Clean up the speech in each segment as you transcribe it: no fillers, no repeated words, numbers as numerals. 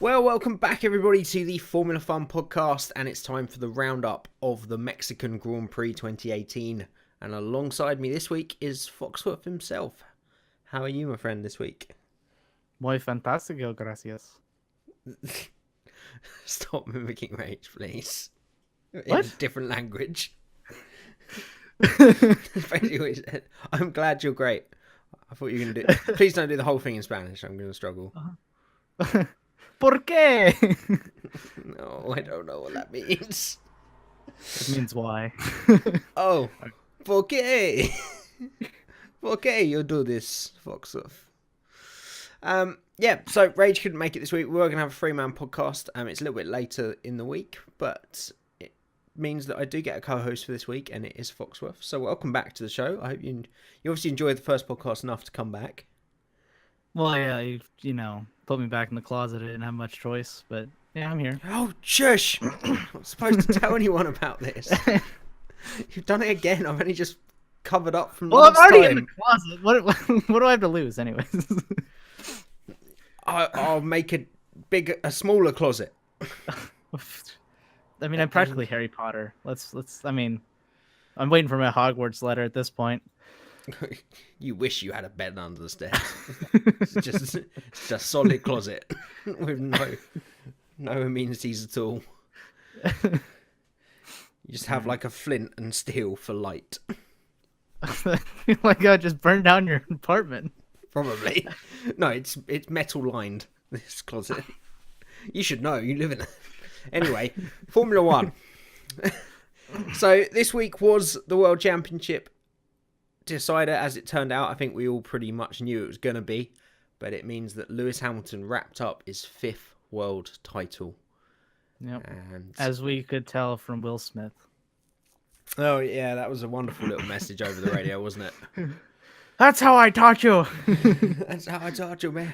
Well, welcome back, everybody, to the Formula Fun podcast, and it's time for the roundup of the Mexican Grand Prix 2018. And alongside me this week is Foxworth himself. How are you, my friend, this week? Muy fantástico, gracias. Stop mimicking Rage, please. In a What? different language. Basically what he said. I'm glad you're great. I thought you were going to do... Please don't do the whole thing in Spanish. I'm going to struggle. ¿Por qué? No, I don't know what that means. It means why. Oh, ¿por qué? ¿Por qué you do this, Foxworth? Yeah, so Rage couldn't make it this week. We were going to have a three-man podcast. It's a little bit later in the week, but it means that I do get a co-host for this week, and it is Foxworth. So welcome back to the show. I hope you obviously enjoyed the first podcast enough to come back. Well, yeah, you know, put me back in the closet. I didn't have much choice, but yeah, I'm here. Oh, shush! I'm not supposed to tell anyone about this. You've done it again. I've only just covered up from Well, I'm last already time. in the closet. What do I have to lose, anyways? I'll make a smaller closet. I mean, I'm practically Harry Potter. I mean, I'm waiting for my Hogwarts letter at this point. You wish you had a bed under the stairs. It's just a solid closet with no amenities at all. You just have like a flint and steel for light. Like I just burned down your apartment. Probably. No, it's metal lined, this closet. You should know, you live in it. Anyway, Formula One. So this week was the World Championship decider. As it turned out, I think we all pretty much knew it was going to be, but it means that Lewis Hamilton wrapped up his 5th world title. Yep. And As we could tell from Will Smith. oh yeah, that was a wonderful little message over the radio, wasn't it? That's how I taught you. That's how I taught you, man.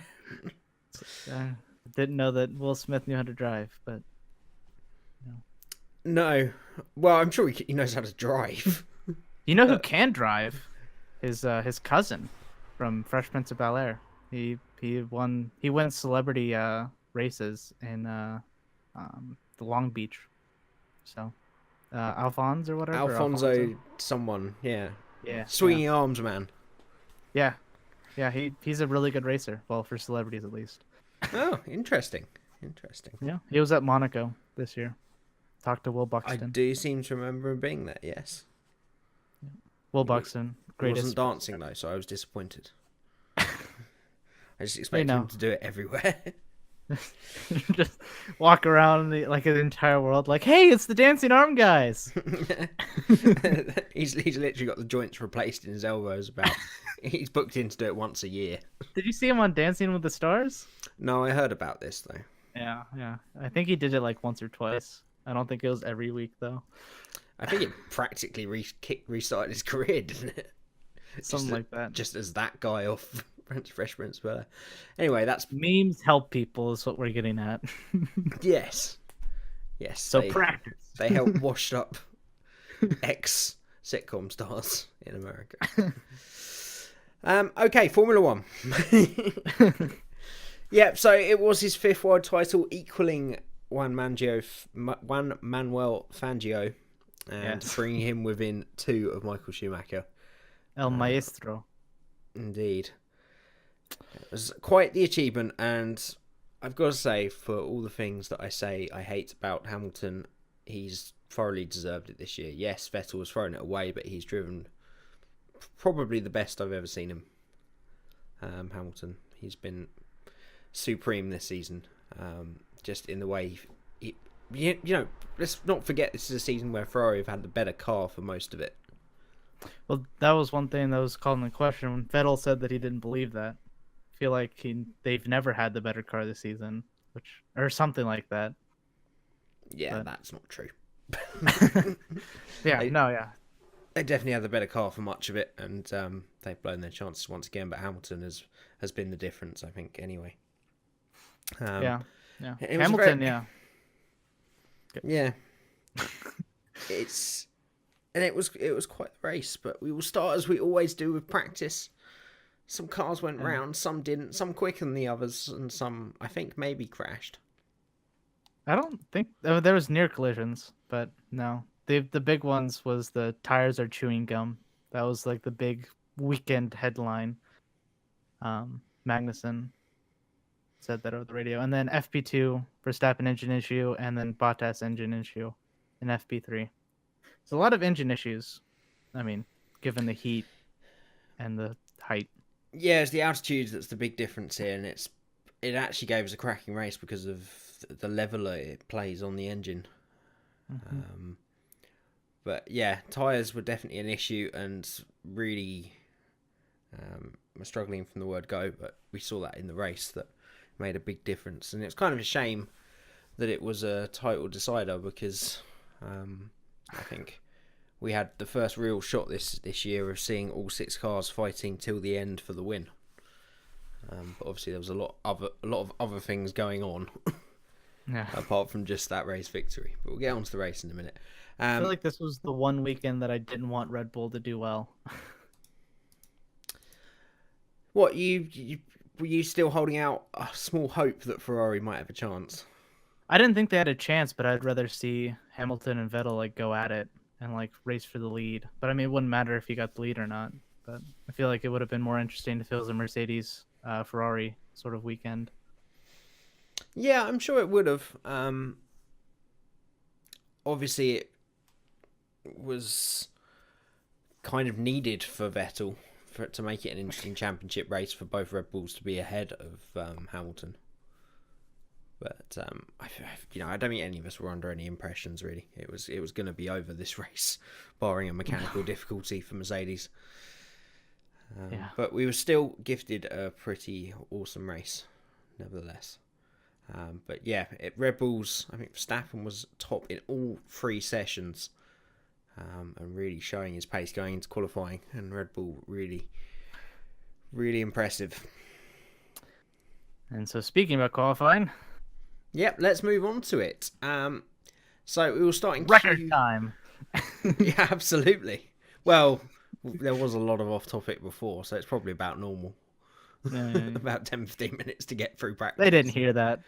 Didn't know that Will Smith knew how to drive, but No, well, I'm sure he knows how to drive. you know who can drive? His cousin from Fresh Prince of Bel-Air. He wins celebrity races in the Long Beach. So Alphonse or whatever. Alfonso, someone, yeah, Yeah. swinging arms, man. Yeah. Yeah, he's a really good racer. Well, for celebrities at least. Oh, interesting. Yeah, he was at Monaco this year. Talked to Will I Buxton. do seem to remember him being there. Yes, Will Buxton, he greatest. wasn't dancing though, so I was disappointed. I just expected know. him to do it everywhere. Just walk around like an entire world, like, hey, it's the dancing arm guys. he's literally got the joints replaced in his elbows. He's booked in to do it once a year. Did you see him on Dancing with the Stars? No, I heard about this though. Yeah. I think he did it like once or twice. I don't think it was every week though. I think it practically restarted his career, didn't it? Something like that. Just as that guy off Fresh Prince of Bel-Air. Anyway, that's Memes help people is what we're getting at. yes. So practice. They help washed up ex sitcom stars in America. Okay, Formula One. Yeah, so it was his 5th world title, equaling Juan Manuel Fangio, and Yes. bringing him within 2 of Michael Schumacher. El Maestro. Indeed. It was quite the achievement, and I've got to say, for all the things that I say I hate about Hamilton, he's thoroughly deserved it this year. Yes, Vettel was throwing it away, but he's driven probably the best I've ever seen him. Hamilton. He's been supreme this season. Just in the way you know, let's not forget this is a season where Ferrari have had the better car for most of it. Well, that was one thing that was called into question when Vettel said that he didn't believe that. I feel like they've never had the better car this season, or something like that. Yeah, But- that's not true. Yeah, They- yeah. They definitely had the better car for much of it, and they've blown their chances once again. But Hamilton has been the difference, I think. Anyway, Yeah. it was Hamilton, very- yeah. yeah. It was quite the race, but we will start as we always do with practice. Some cars went round, some didn't, some quicker than the others, and some I think maybe crashed. I don't think there was near collisions, but no. The big ones was the tires are chewing gum. That was like the big weekend headline. Magnussen said that over the radio, and then FP2 Verstappen engine issue, and then Bottas engine issue in FP3. It's a lot of engine issues. I mean, given the heat and the height. Yeah, it's the altitude that's the big difference here, and it actually gave us a cracking race because of the leveler it plays on the engine. Mm-hmm. But yeah, tyres were definitely an issue, and really we're struggling from the word go, but we saw that in the race that made a big difference. And it's kind of a shame that it was a title decider because I think we had the first real shot this year of seeing all 6 cars fighting till the end for the win. But obviously there was a lot of other things going on Yeah. apart from just that race victory. But we'll get on to the race in a minute. I feel like this was the one weekend that I didn't want Red Bull to do well. What were you still holding out a small hope that Ferrari might have a chance? I didn't think they had a chance, but I'd rather see Hamilton and Vettel like go at it and like race for the lead. But I mean, it wouldn't matter if he got the lead or not. But I feel like it would have been more interesting if it was a Mercedes Ferrari sort of weekend. Yeah, I'm sure it would have. Obviously, it was kind of needed for Vettel for it to make it an interesting championship race for both Red Bulls to be ahead of Hamilton. But I don't think any of us were under any impressions really. It was going to be over this race, barring a mechanical difficulty for Mercedes. Yeah. But we were still gifted a pretty awesome race, nevertheless. But yeah, Red Bulls, I think Verstappen was top in all 3 sessions and really showing his pace going into qualifying. And Red Bull really, really impressive. And so speaking about qualifying, yep, let's move on to it. So we will start in record time. Yeah, absolutely. Well, there was a lot of off topic before, so it's probably about normal. Yeah. About 10-15 minutes to get through practice. They didn't hear that.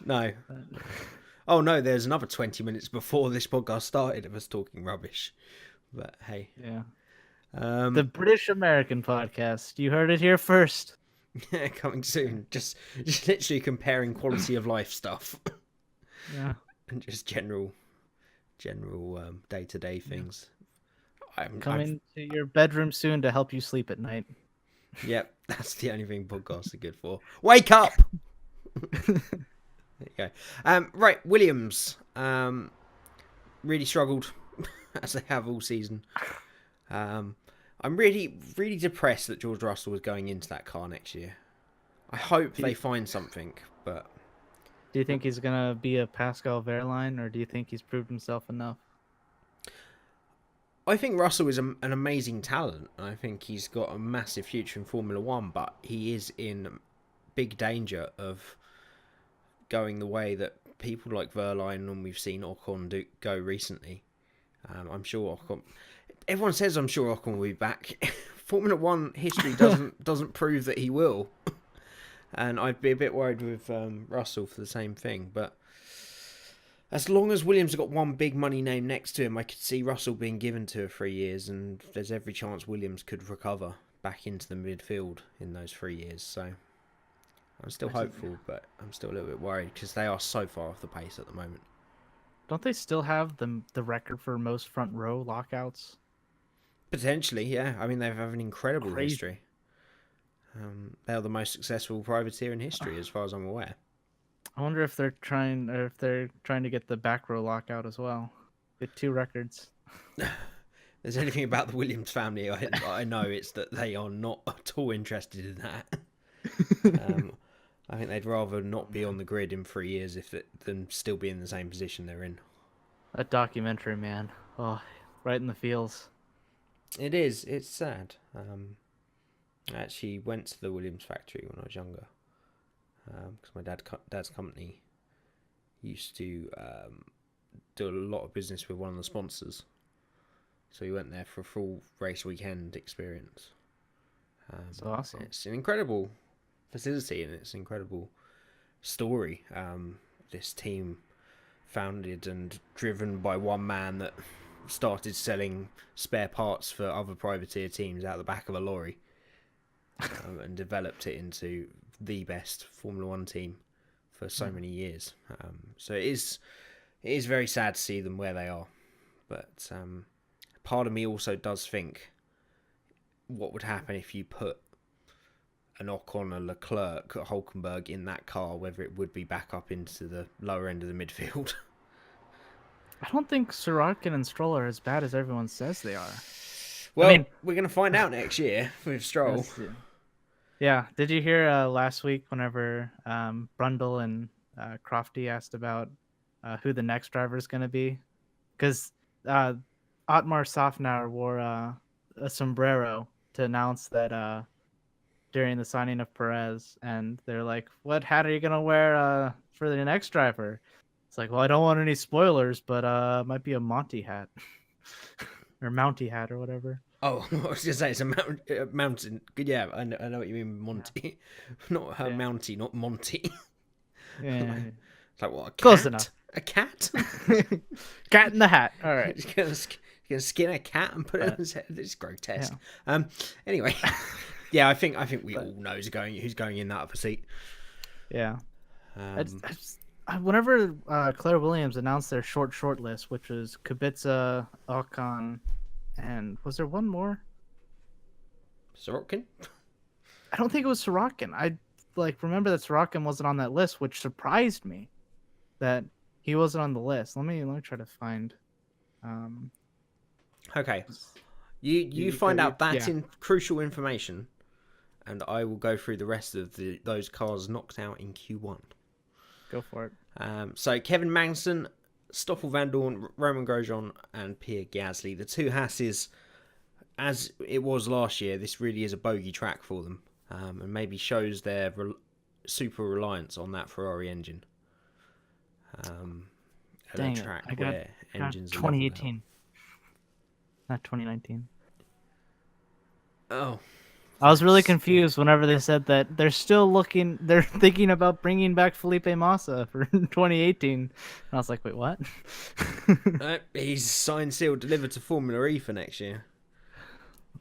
No. Oh no, there's another 20 minutes before this podcast started of us talking rubbish. But hey. Yeah. The British American podcast. You heard it here first. Yeah, coming soon. Just literally comparing quality of life stuff. Yeah. And just general day-to-day things. Coming to your bedroom soon to help you sleep at night. Yep, that's the only thing podcasts are good for. Wake up! There you go. Right, Williams really struggled, as they have all season. I'm really, really depressed that George Russell was going into that car next year. I hope they find something, but... Do you think he's going to be a Pascal Wehrlein, or do you think he's proved himself enough? I think Russell is an amazing talent. I think he's got a massive future in Formula One, but he is in big danger of going the way that people like Wehrlein and we've seen Ocon go recently. I'm sure Ocon... Everyone says I'm sure Ocon will be back. Formula One history doesn't prove that he will. And I'd be a bit worried with Russell for the same thing, but as long as Williams has got one big money name next to him, I could see Russell being given 2 or 3 years, and there's every chance Williams could recover back into the midfield in those 3 years. So I'm still hopeful, but I'm still a little bit worried because they are so far off the pace at the moment. Don't they still have the record for most front row lockouts? Potentially, yeah. I mean, they have an incredible Crazy. history. They are the most successful privateer in history, as far as I'm aware. I wonder if they're trying to get the back row lockout as well. Get 2 records. There's anything about the Williams family I know, it's that they are not at all interested in that. I think they'd rather not be on the grid in 3 years than still be in the same position they're in. That documentary, man. Oh, right in the feels. It is. It's sad. I actually went to the Williams factory when I was younger because my dad's company used to do a lot of business with one of the sponsors. So we went there for a full race weekend experience. That's awesome. It's an incredible facility and it's an incredible story. This team founded and driven by one man that started selling spare parts for other privateer teams out the back of a lorry, and developed it into the best Formula One team for so many years. So it is very sad to see them where they are. But part of me also does think, what would happen if you put an Ocon, a Leclerc, a Hulkenberg in that car, whether it would be back up into the lower end of the midfield. I don't think Sorokin and Stroll are as bad as everyone says they are. Well, I mean, we're going to find out next year with Stroll. Yeah. Did you hear last week whenever Brundle and Crofty asked about who the next driver is going to be? Because Otmar Safnauer wore a sombrero to announce that during the signing of Perez, and they're like, what hat are you going to wear for the next driver? It's like, well, I don't want any spoilers, but it might be a Monty hat. Or Mounty hat or whatever. Oh, I was going to say it's a mountain. Yeah, I know what you mean, Monty. Yeah. Not her Mounty, not Monty. Yeah. It's like, what, a cat? Close enough. A cat? Cat in the hat. All right. You're going to skin a cat and put it on his head? It's grotesque. Yeah. Anyway, yeah, I think we all know who's going in that upper seat. Yeah. Whenever Claire Williams announced their short list, which was Kubica, Ocon, and was there one more? Sorokin? I don't think it was Sorokin. I remember that Sorokin wasn't on that list, which surprised me that he wasn't on the list. Let me try to find. Okay, you find out that in crucial information, and I will go through the rest of those cars knocked out in Q1. Go for it. So Kevin Magnussen, Stoffel Vandoorne, Roman Grosjean, and Pierre Gasly. The two Hasses, as it was last year, this really is a bogey track for them, and maybe shows their super reliance on that Ferrari engine. Dang it. I got engines 2018, not 2019. Oh. I was really confused whenever they said that they're thinking about bringing back Felipe Massa for 2018. And I was like, wait, what? He's signed, sealed, delivered to Formula E for next year.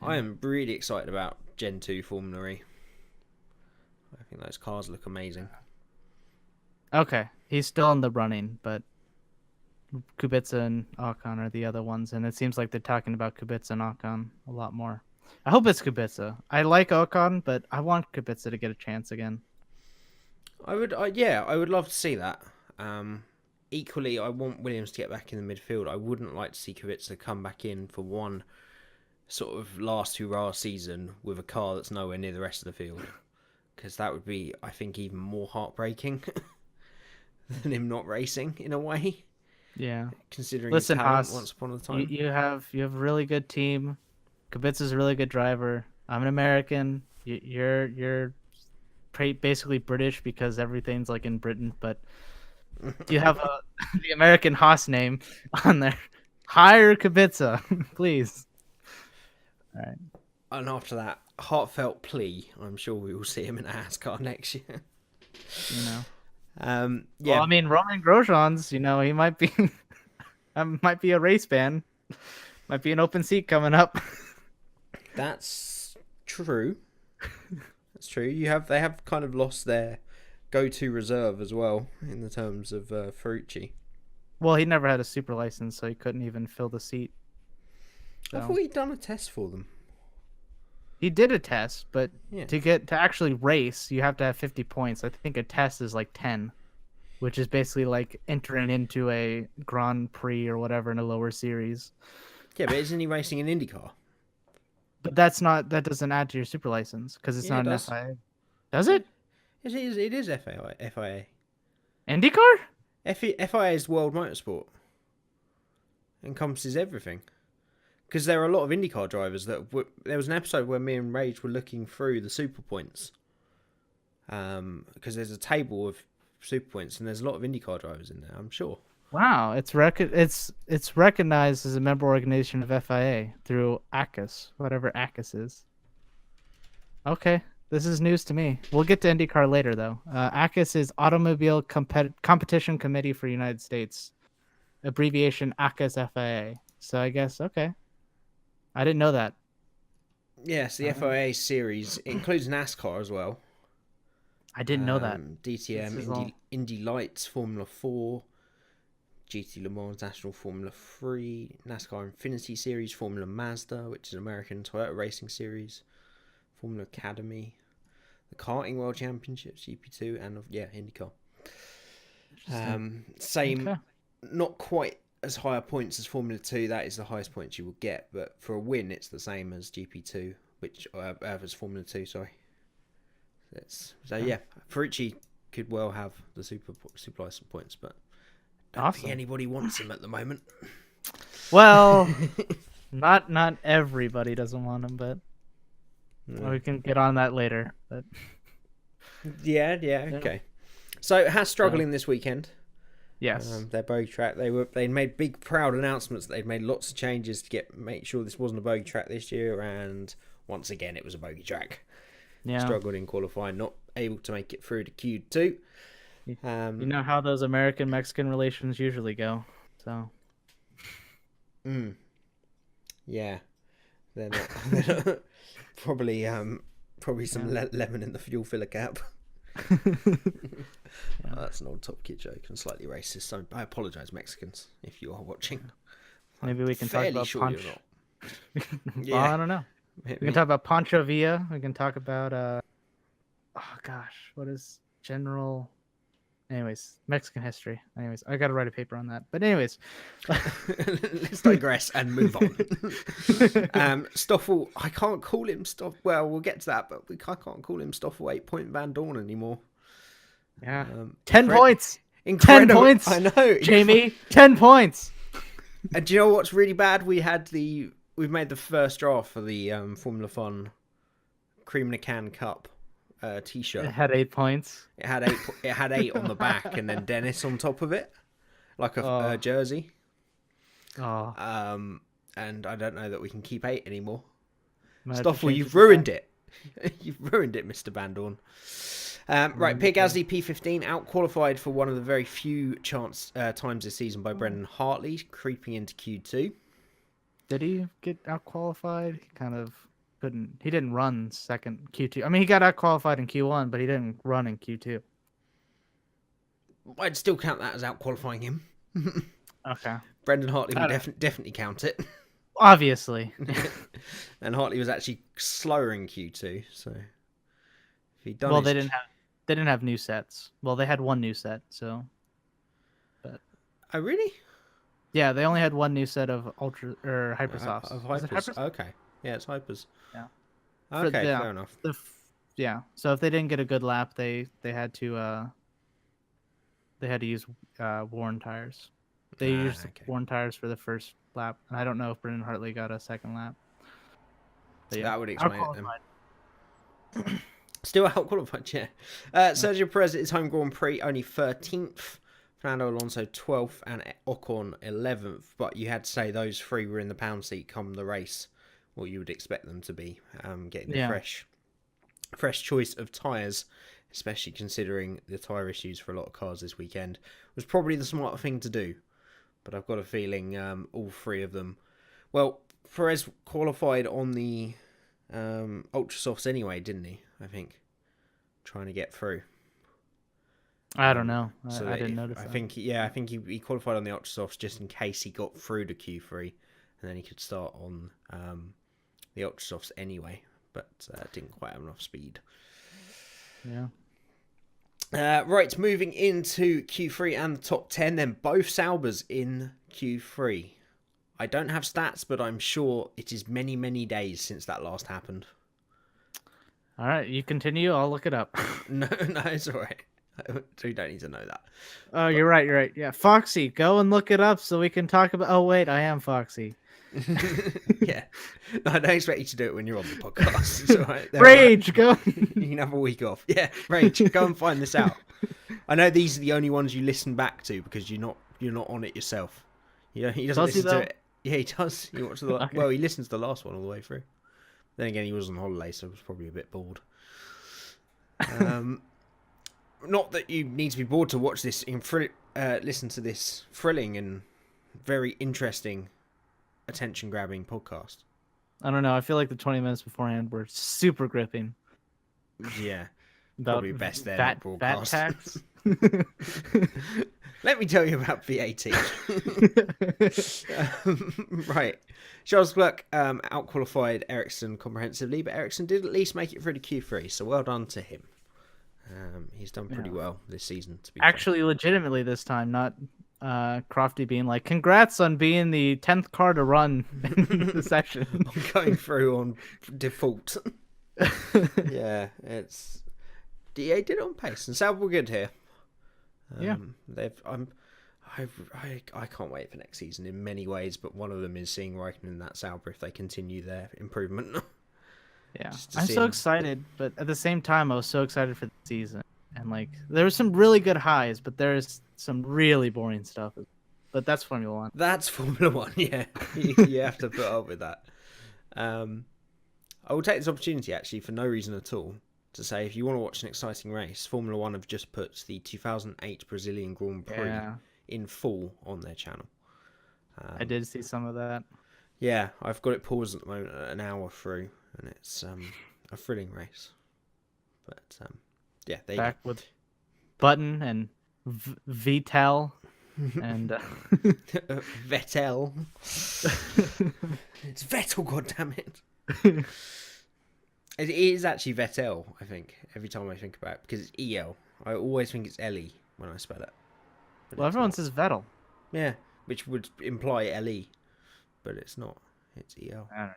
I am really excited about Gen 2 Formula E. I think those cars look amazing. Okay, he's still in the running, but Kubica and Ocon are the other ones, and it seems like they're talking about Kubica and Ocon a lot more. I hope it's Kubica. I like Ocon, but I want Kubica to get a chance again. I would love to see that. Equally, I want Williams to get back in the midfield. I wouldn't like to see Kubica come back in for one sort of last hurrah season with a car that's nowhere near the rest of the field, because that would be, I think, even more heartbreaking than him not racing in a way. Yeah. Considering his talent Haas, once upon a time. You have a really good team. Kubica's a really good driver. I'm an American. You're basically British because everything's like in Britain, but you have the American Haas name on there. Hire Kubica, please. All right. And after that heartfelt plea, I'm sure we will see him in a Haas car next year. You know. Yeah. Well, I mean, Roman Grosjean's, he might be a race ban. Might be an open seat coming up. That's true. That's true. They have kind of lost their go-to reserve as well in the terms of Ferrucci. Well, he never had a super license, so he couldn't even fill the seat. So. I thought he'd done a test for them. He did a test, but to actually race, you have to have 50 points. I think a test is like 10, which is basically like entering into a Grand Prix or whatever in a lower series. Yeah, but isn't he racing an IndyCar? But that doesn't add to your super license because it's not an FIA. Does it? It is FIA. IndyCar? FIA is World Motorsport. Encompasses everything. Because there are a lot of IndyCar drivers there was an episode where me and Rage were looking through the super points. Because there's a table of super points and there's a lot of IndyCar drivers in there, I'm sure. Wow, it's recognized as a member organization of FIA through ACUS, whatever ACUS is. Okay, this is news to me. We'll get to IndyCar later, though. ACUS is Automobile Competition Committee for United States. abbreviation ACA's FIA. So I guess okay. I didn't know that. Yes, the FIA series includes NASCAR as well. I didn't know that. DTM, This is all- Indy Lights, Formula 4, GT Le Mans National Formula 3, NASCAR Infinity Series, Formula Mazda, which is an American Toyota Racing Series, Formula Academy, the Karting World Championships, GP2, and IndyCar. Same, Okay. not quite as higher points as Formula 2. That is the highest points you will get, but for a win, it's the same as GP2, which as Formula 2. Sorry. Yeah, Ferrucci could well have the super license points, but I don't think anybody wants him at the moment. Well, not everybody doesn't want him, but we can get on that later. But yeah, okay. So Haas struggling this weekend. yes, Their bogey track. They made big proud announcements. They'd made lots of changes to make sure this wasn't a bogey track this year, and once again it was a bogey track. yeah. Struggled in qualifying, not able to make it through to Q2. You know how those American-Mexican relations usually go. So yeah, they're not probably some lemon in the fuel filler cap. That's an old Top Kid joke and slightly racist. So I apologise, Mexicans, if you are watching. maybe we can talk about sure you're not. Well, I don't know. We can talk about Pancho Villa. We can talk about oh gosh, what is general? Anyways, Mexican history. Anyways, I got to write a paper on that. But anyways, let's digress and move on. Stoffel, I can't call him Stoffel. Well, we'll get to that, but I can't call him Stoffel 8-point Van Dorn anymore. yeah, 10 points. Incredible. 10 points. I know, Jamie. 10 points. And do you know what's really bad? We've made the first draft for the Formula Fun Cream in a Can Cup T-shirt. It had 8 points. It had 8 on the back, and then Dennis on top of it, like a jersey. Oh, And I don't know that we can keep 8 anymore. Stoffel, You've ruined it. You've ruined it, Mr. Van Dorn. Right, Pierre Gasly P15 out-qualified for one of the very few times this season by Brendan Hartley, creeping into Q2. Did he get out qualified? He kind of couldn't. He didn't run second Q2. I mean, he got out qualified in Q1, but he didn't run in Q2. I'd still count that as out-qualifying him. Okay. Brendan Hartley would definitely count it. Obviously. And Hartley was actually slower in Q2, so if he'd done Well, they didn't have new sets. Well, they had one new set, so. But Oh, really? yeah, they only had one new set of Ultra or Hypersofts. Of Was it Hypers. Hypers? Okay. Yeah, it's Hypers. Yeah. Okay, fair enough. Yeah. So if they didn't get a good lap, they had to use worn tires. They used worn tires for the first lap, and I don't know if Brendan Hartley got a second lap. But yeah, That would explain it then. Still out qualified, yeah. Sergio Perez at his home Grand Prix, only 13th. Fernando Alonso 12th and Ocon 11th. But you had to say those three were in the pound seat come the race. Well, you would expect them to be getting the fresh choice of tyres, especially considering the tyre issues for a lot of cars this weekend, was probably the smarter thing to do. But I've got a feeling all three of them... Well, Perez qualified on the Ultra Softs anyway, didn't he? I think. Trying to get through. I don't know. So I didn't notice that. I think he qualified on the Ultra Softs just in case he got through to Q3, and then he could start on the Ultra Softs anyway, but didn't quite have enough speed. Yeah. Right, moving into Q3 and the top 10, then both Saubers in Q3. I don't have stats, but I'm sure it is many, many days since that last happened. All right, you continue. I'll look it up. No, it's all right. We don't need to know that. Oh, you're right. Yeah, Foxy, go and look it up so we can talk about... Oh, wait, I am Foxy. Yeah. No, I don't expect you to do it when you're on the podcast. It's all right. Rage, go. You can have a week off. Yeah, Rage, go and find this out. I know these are the only ones you listen back to because you're not on it yourself. He doesn't listen to it. Yeah, he does. He watches Well, he listens to the last one all the way through. Then again, he was on holiday, so he was probably a bit bored. Not that you need to be bored to watch this listen to this thrilling and very interesting, attention-grabbing podcast. I don't know. I feel like the 20 minutes beforehand were super gripping. Yeah, About probably best there VAT, not VAT broadcast. tax. Let me tell you about VAT. Right. Charles Leclerc outqualified Ericsson comprehensively, but Ericsson did at least make it through to Q3, so well done to him. He's done pretty well this season, to be Actually, legitimately this time, not Crofty being like, "Congrats on being the 10th car to run in the session." fair. Going through on default. Yeah, it's DA did it on pace, and Sauber were good here. Yeah. I can't wait for next season in many ways, but one of them is seeing Raikkonen in that Sauber if they continue their improvement. Yeah, Just to I'm see so him. excited, but at the same time, I was so excited for the season. And like, there were some really good highs, but there's some really boring stuff. But that's Formula One. That's Formula One, yeah. You have to put up with that. I will take this opportunity, actually, for no reason at all, to say if you want to watch an exciting race, Formula One have just put the 2008 Brazilian Grand Prix Yeah, in full on their channel. I did see some of that. Yeah, I've got it paused at the moment at an hour through, and it's a thrilling race. But yeah, there you Back with Button and Vital and go. Vettel. It's Vettel, goddammit. It is actually Vettel, I think, every time I think about it, because it's EL. I always think it's LE when I spell it. But well, it's everyone not. says Vettel. Yeah, which would imply LE, but it's not. It's EL. I don't know.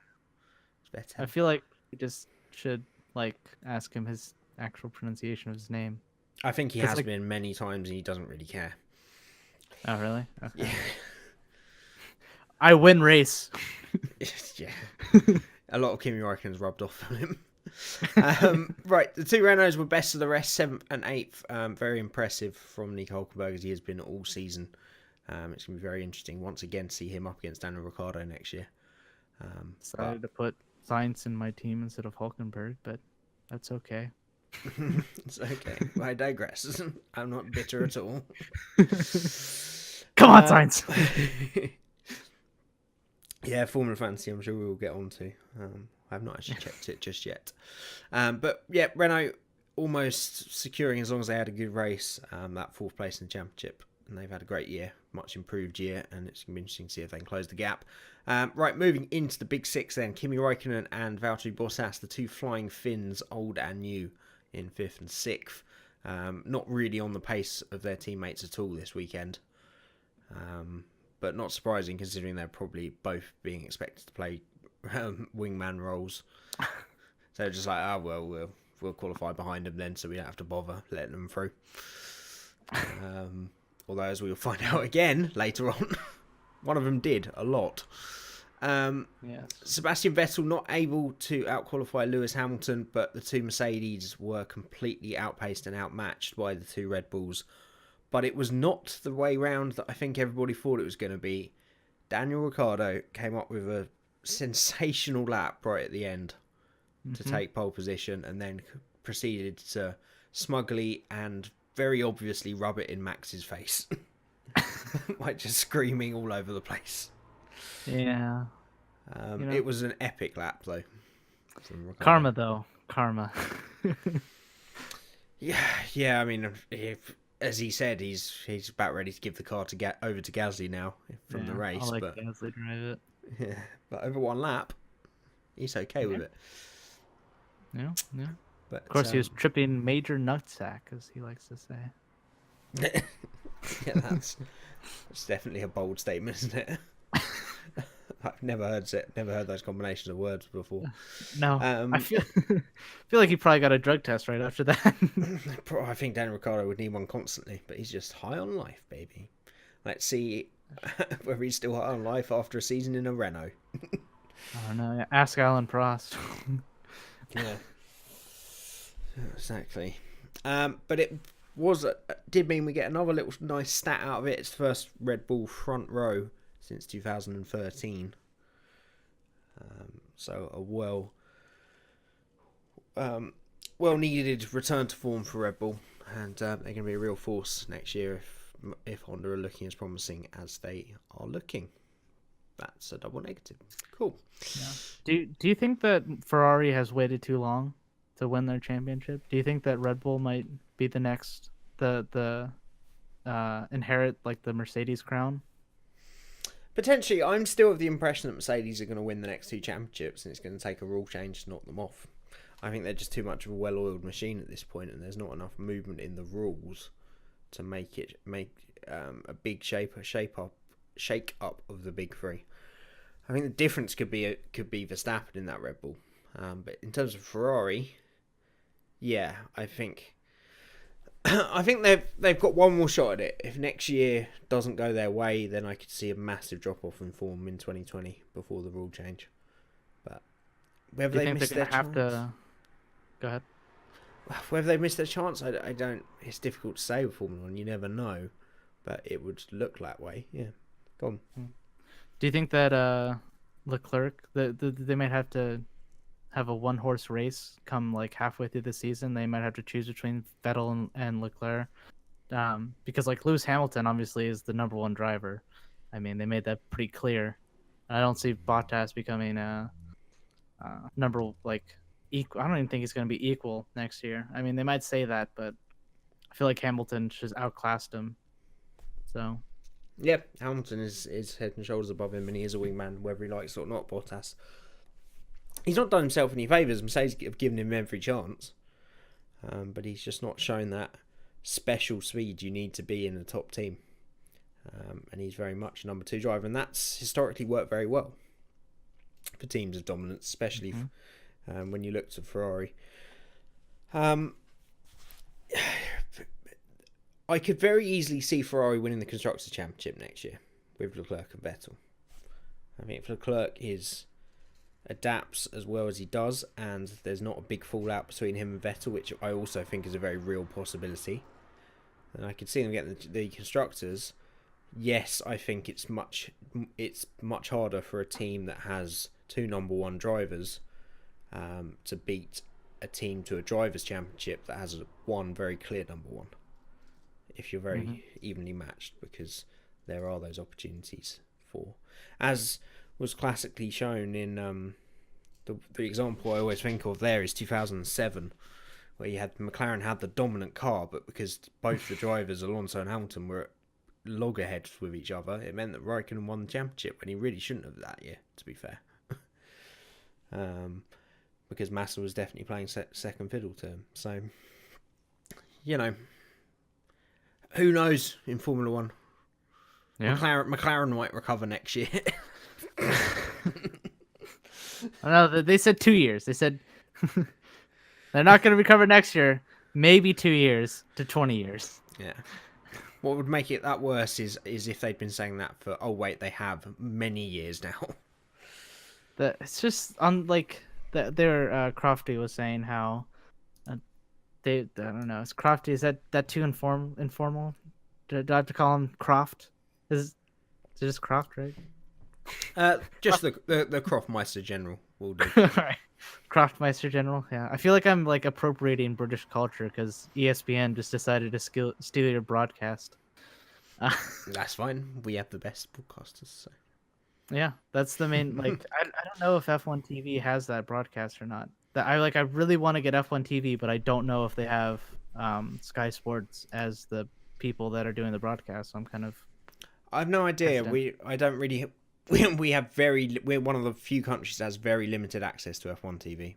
It's I Vettel. feel like we just should like ask him his actual pronunciation of his name. I think he It's has like- been many times and he doesn't really care. Oh, really? Okay. Yeah. I win race. Yeah. A lot of Kimi Räikkönen's rubbed off on him. Right, the two Renaults were best of the rest, 7th and 8th. Very impressive from Nico Hulkenberg as he has been all season. It's going to be very interesting once again to see him up against Daniel Ricciardo next year. Decided to put Sainz in my team instead of Hulkenberg, but that's okay. It's okay. I digress. I'm not bitter at all. Come on, Sainz. Yeah, Formula Fantasy, I'm sure we will get on to. I've not actually checked it just yet. But yeah, Renault almost securing, as long as they had a good race, that 4th place in the championship. And they've had a great year, much improved year, and it's going to be interesting to see if they can close the gap. Right, moving into the big 6 then. Kimi Räikkönen and Valtteri Bottas, the two flying Finns, old and new, in 5th and 6th. Not really on the pace of their teammates at all this weekend. But not surprising considering they're probably both being expected to play wingman roles. So just like, oh, well, we'll qualify behind them then, so we don't have to bother letting them through. Although, as we'll find out again later on, one of them did a lot. Yes. Sebastian Vettel not able to outqualify Lewis Hamilton, but the two Mercedes were completely outpaced and outmatched by the two Red Bulls. But it was not the way round that I think everybody thought it was going to be. Daniel Ricciardo came up with a sensational lap right at the end to take pole position, and then proceeded to smugly and very obviously rub it in Max's face. Like just screaming all over the place. Yeah. It was an epic lap though. From Ricciardo. Karma, though. Karma. Yeah. I mean, as he said, he's about ready to give the car over to Gasly now from the race. I like But Gasly drive it. yeah, but over one lap, he's okay with it. Yeah. But Of course, he was tripping major nutsack, as he likes to say. yeah, that's definitely a bold statement, isn't it? I've never heard those combinations of words before. No, I feel like he probably got a drug test right after that. I think Daniel Ricciardo would need one constantly, but he's just high on life, baby. Let's see whether he's still high on life after a season in a Renault. I don't know. Ask Alan Prost. Yeah, exactly. But it did mean we get another little nice stat out of it. It's the first Red Bull front row since 2013. So a well needed return to form for Red Bull, and they're going to be a real force next year if if Honda are looking as promising as they are looking. That's a double negative. Cool. Yeah. Do you think that Ferrari has waited too long to win their championship? Do you think that Red Bull might be the next the inherit like the Mercedes crown? Potentially, I'm still of the impression that Mercedes are going to win the next 2 championships, and it's going to take a rule change to knock them off. I think they're just too much of a well-oiled machine at this point, and there's not enough movement in the rules to make a big shake up of the big 3. I think the difference could be Verstappen in that Red Bull, but in terms of Ferrari, yeah, I think they've got one more shot at it. If next year doesn't go their way, then I could see a massive drop off in form in 2020 before the rule change. But whether they missed their chance, go ahead. Whether they missed their chance, I don't. It's difficult to say with Formula One. You never know, but it would look that way. Yeah, go on. Do you think that Leclerc, they might have to have a 1-horse race come like halfway through the season? They might have to choose between Vettel and Leclerc, because like Lewis Hamilton obviously is the number 1 driver. I mean, they made that pretty clear. I don't see Bottas becoming number like equal. I don't even think he's going to be equal next year. I mean, they might say that, but I feel like Hamilton just outclassed him. So. Yeah, Hamilton is head and shoulders above him, and he is a wingman, whether he likes it or not. Bottas, he's not done himself any favours. Mercedes have given him every chance, but he's just not shown that special speed you need to be in a top team. And he's very much a number 2 driver, and that's historically worked very well for teams of dominance, especially when you look to Ferrari. I could very easily see Ferrari winning the Constructors' Championship next year with Leclerc and Vettel. I mean, if Leclerc adapts as well as he does, and there's not a big fallout between him and Vettel, which I also think is a very real possibility, then I could see them getting the Constructors. Yes, I think it's much harder for a team that has 2 number 1 drivers to beat a team to a Drivers' Championship that has one very clear number 1. If you're very evenly matched, because there are those opportunities for, as was classically shown in the example I always think of there is 2007, where you had McLaren had the dominant car, but because both the drivers Alonso and Hamilton were at loggerheads with each other, it meant that Raikkonen won the championship, and he really shouldn't have that year, to be fair. Because Massa was definitely playing second fiddle to him. So, you know, who knows in Formula One? Yeah. McLaren might recover next year. I know they said 2 years. They said they're not going to recover next year. Maybe 2 years to 20 years. Yeah. What would make it that worse is if they'd been saying that for they have many years now. It's just on like their Crofty was saying how. I don't know. Is Crofty, is that too informal? Do I have to call him Croft? Is it just Croft, right? Just the Croftmeister General will do. Alright. Croftmeister General, yeah. I feel like I'm like appropriating British culture because ESPN just decided to steal your broadcast. That's fine. We have the best broadcasters. So. Yeah, that's the main. Like, I don't know if F1 TV has that broadcast or not. I really want to get F1 TV, but I don't know if they have Sky Sports as the people that are doing the broadcast. So I'm kind of. I have no idea. Hesitant. We're one of the few countries that has very limited access to F1 TV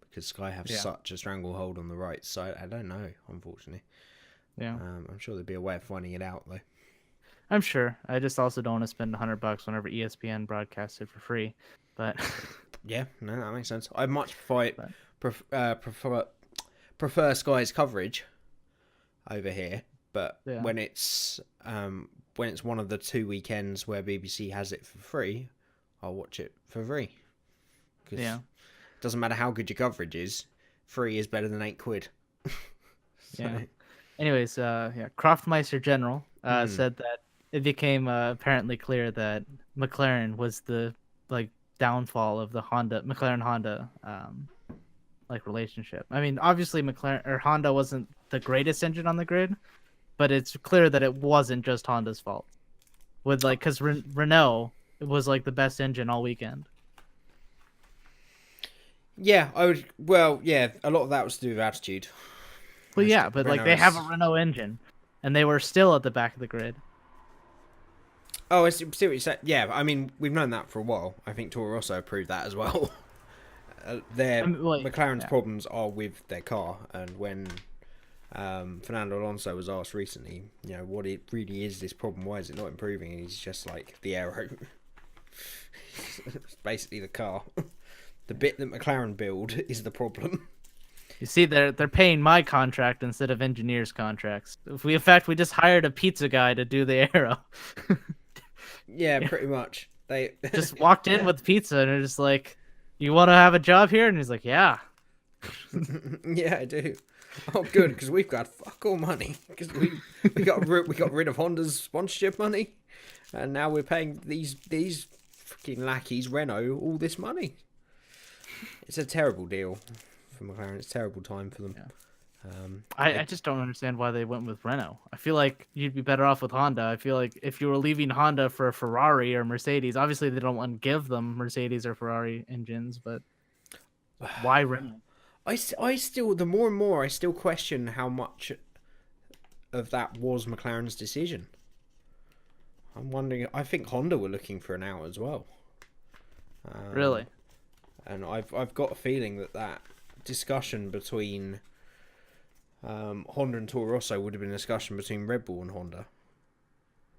because Sky have such a stranglehold on the rights. So I don't know, unfortunately. Yeah. I'm sure there'd be a way of finding it out though. I'm sure. I just also don't want to spend $100 whenever ESPN broadcasts it for free. But yeah, no, that makes sense. I much prefer Sky's coverage over here, but when it's one of the 2 weekends where BBC has it for free, I'll watch it for free. It doesn't matter how good your coverage is, free is better than £8. Yeah. Anyways, Croftmeister General said that it became apparently clear that McLaren was the downfall of the McLaren Honda relationship. I mean, obviously Honda wasn't the greatest engine on the grid, but it's clear that it wasn't just Honda's fault. With like, because Renault was like the best engine all weekend. Yeah, I would. Well, yeah, a lot of that was to do with attitude. Well, yeah, but like they have a Renault's- Renault engine, and they were still at the back of the grid. Oh, I see what you said. Yeah, I mean, we've known that for a while. I think Toro Rosso proved that as well. Their McLaren's problems are with their car, and when Fernando Alonso was asked recently, what it really is this problem, why is it not improving? And he's just like, the aero. It's basically the car. The bit that McLaren build is the problem. You see, they're paying my contract instead of engineers' contracts. In fact, we just hired a pizza guy to do the aero. Yeah, pretty much. They just walked in with pizza and they're just like, "You want to have a job here?" And he's like, "Yeah." Yeah, I do. Oh, good, because we've got fuck all money. Because we got rid of Honda's sponsorship money, and now we're paying these freaking lackeys Renault all this money. It's a terrible deal for McLaren. It's a terrible time for them. Yeah. I Like, just don't understand why they went with Renault. I feel like you'd be better off with Honda. I feel like if you were leaving Honda for a Ferrari or Mercedes, obviously they don't want to give them Mercedes or Ferrari engines, but why Renault? I still, the more and more, I still question how much of that was McLaren's decision. I'm wondering. I think Honda were looking for an out as well. Really? And I've got a feeling that discussion between Honda and Toro Rosso would have been a discussion between Red Bull and Honda,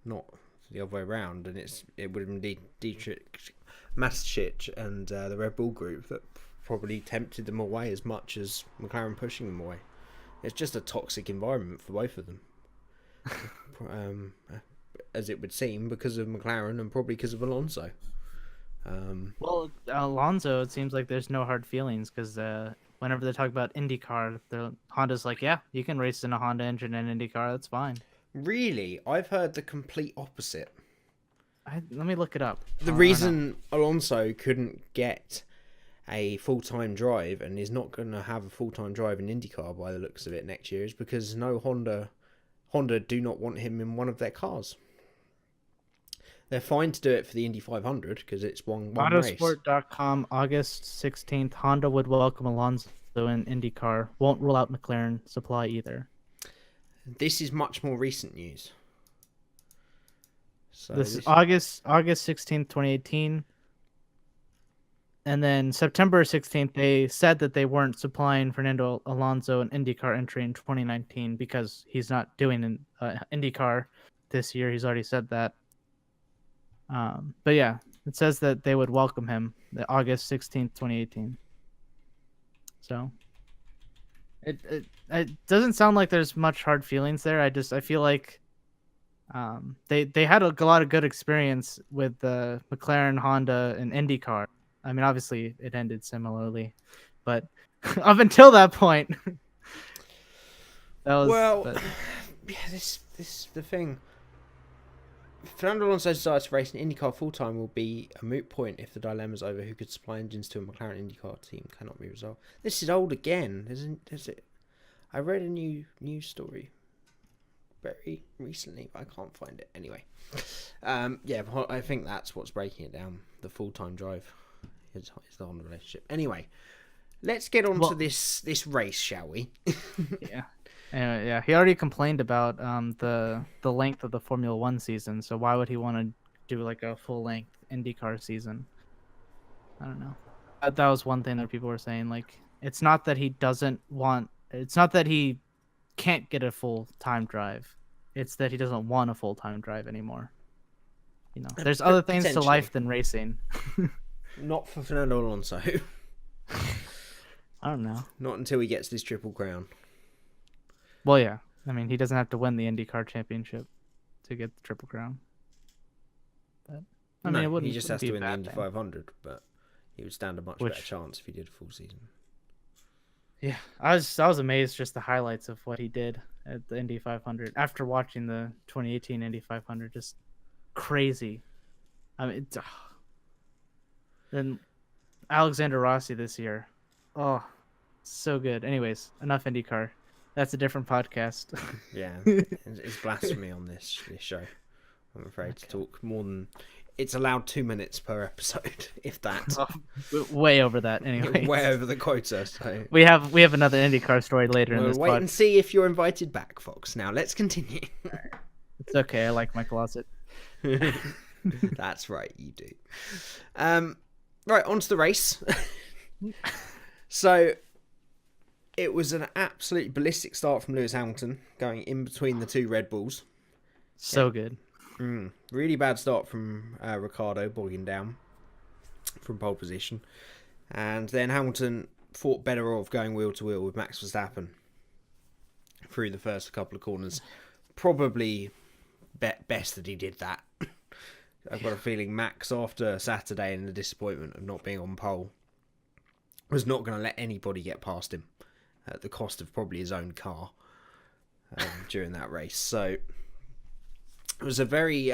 not the other way around. And it would have been Dietrich Mateschitz and the Red Bull group that probably tempted them away as much as McLaren pushing them away. It's just a toxic environment for both of them, as it would seem, because of McLaren and probably because of Alonso. Well, Alonso, it seems like there's no hard feelings because whenever they talk about IndyCar, Honda's like, yeah, you can race in a Honda engine in IndyCar, that's fine. Really, I've heard the complete opposite. Let me look it up. The reason Alonso couldn't get a full-time drive and is not going to have a full-time drive in IndyCar by the looks of it next year is because no Honda do not want him in one of their cars. They're fine to do it for the Indy 500 because it's one race. Autosport.com, August 16th. Honda would welcome Alonso in IndyCar. Won't rule out McLaren supply either. This is much more recent news. So This is August 16th, 2018. And then September 16th, they said that they weren't supplying Fernando Alonso an IndyCar entry in 2019 because he's not doing an IndyCar this year. He's already said that. But yeah, it says that they would welcome him August 16th, 2018. So it doesn't sound like there's much hard feelings there. I feel like they had a lot of good experience with the McLaren, Honda, and IndyCar. I mean, obviously it ended similarly, but up until that point, that was yeah. This is the thing. Fernando Alonso decides to race an IndyCar full-time will be a moot point if the dilemmas over who could supply engines to a McLaren IndyCar team cannot be resolved. This is old again, is it? I read a new news story very recently, but I can't find it. Anyway, yeah, I think that's what's breaking it down. The full-time drive is the Honda relationship. Anyway, let's get on to this race, shall we? Yeah. Yeah, he already complained about the length of the Formula One season. So why would he want to do like a full length IndyCar season? I don't know. That was one thing that people were saying. Like, it's not that he doesn't want. It's not that he can't get a full time drive. It's that he doesn't want a full time drive anymore. You know, there's other things to life than racing. Not for Fernando Alonso. I don't know. Not until he gets this Triple Crown. Well, yeah. I mean, he doesn't have to win the IndyCar championship to get the Triple Crown. But I mean, he just has to win the Indy 500, but he would stand a much better chance if he did a full season. Yeah, I was amazed just the highlights of what he did at the Indy 500 after watching the 2018 Indy 500. Just crazy. I mean, then Alexander Rossi this year. Oh, so good. Anyways, enough IndyCar. That's a different podcast. Yeah, it's blasphemy on this show. I'm afraid to talk more than it's allowed 2 minutes per episode, if that. Way over that, anyway. Way over the quota. So We have another IndyCar story later in we'll this wait podcast. and see if you're invited back, Fox. Now let's continue. It's okay. I like my closet. That's right, you do. Right, on to the race. So it was an absolutely ballistic start from Lewis Hamilton, going in between the two Red Bulls. So good. Really bad start from Ricciardo, bogging down from pole position. And then Hamilton thought better of going wheel to wheel with Max Verstappen through the first couple of corners. Probably best that he did that. I've got a feeling Max, after Saturday and the disappointment of not being on pole, was not going to let anybody get past him at the cost of probably his own car during that race. So it was a very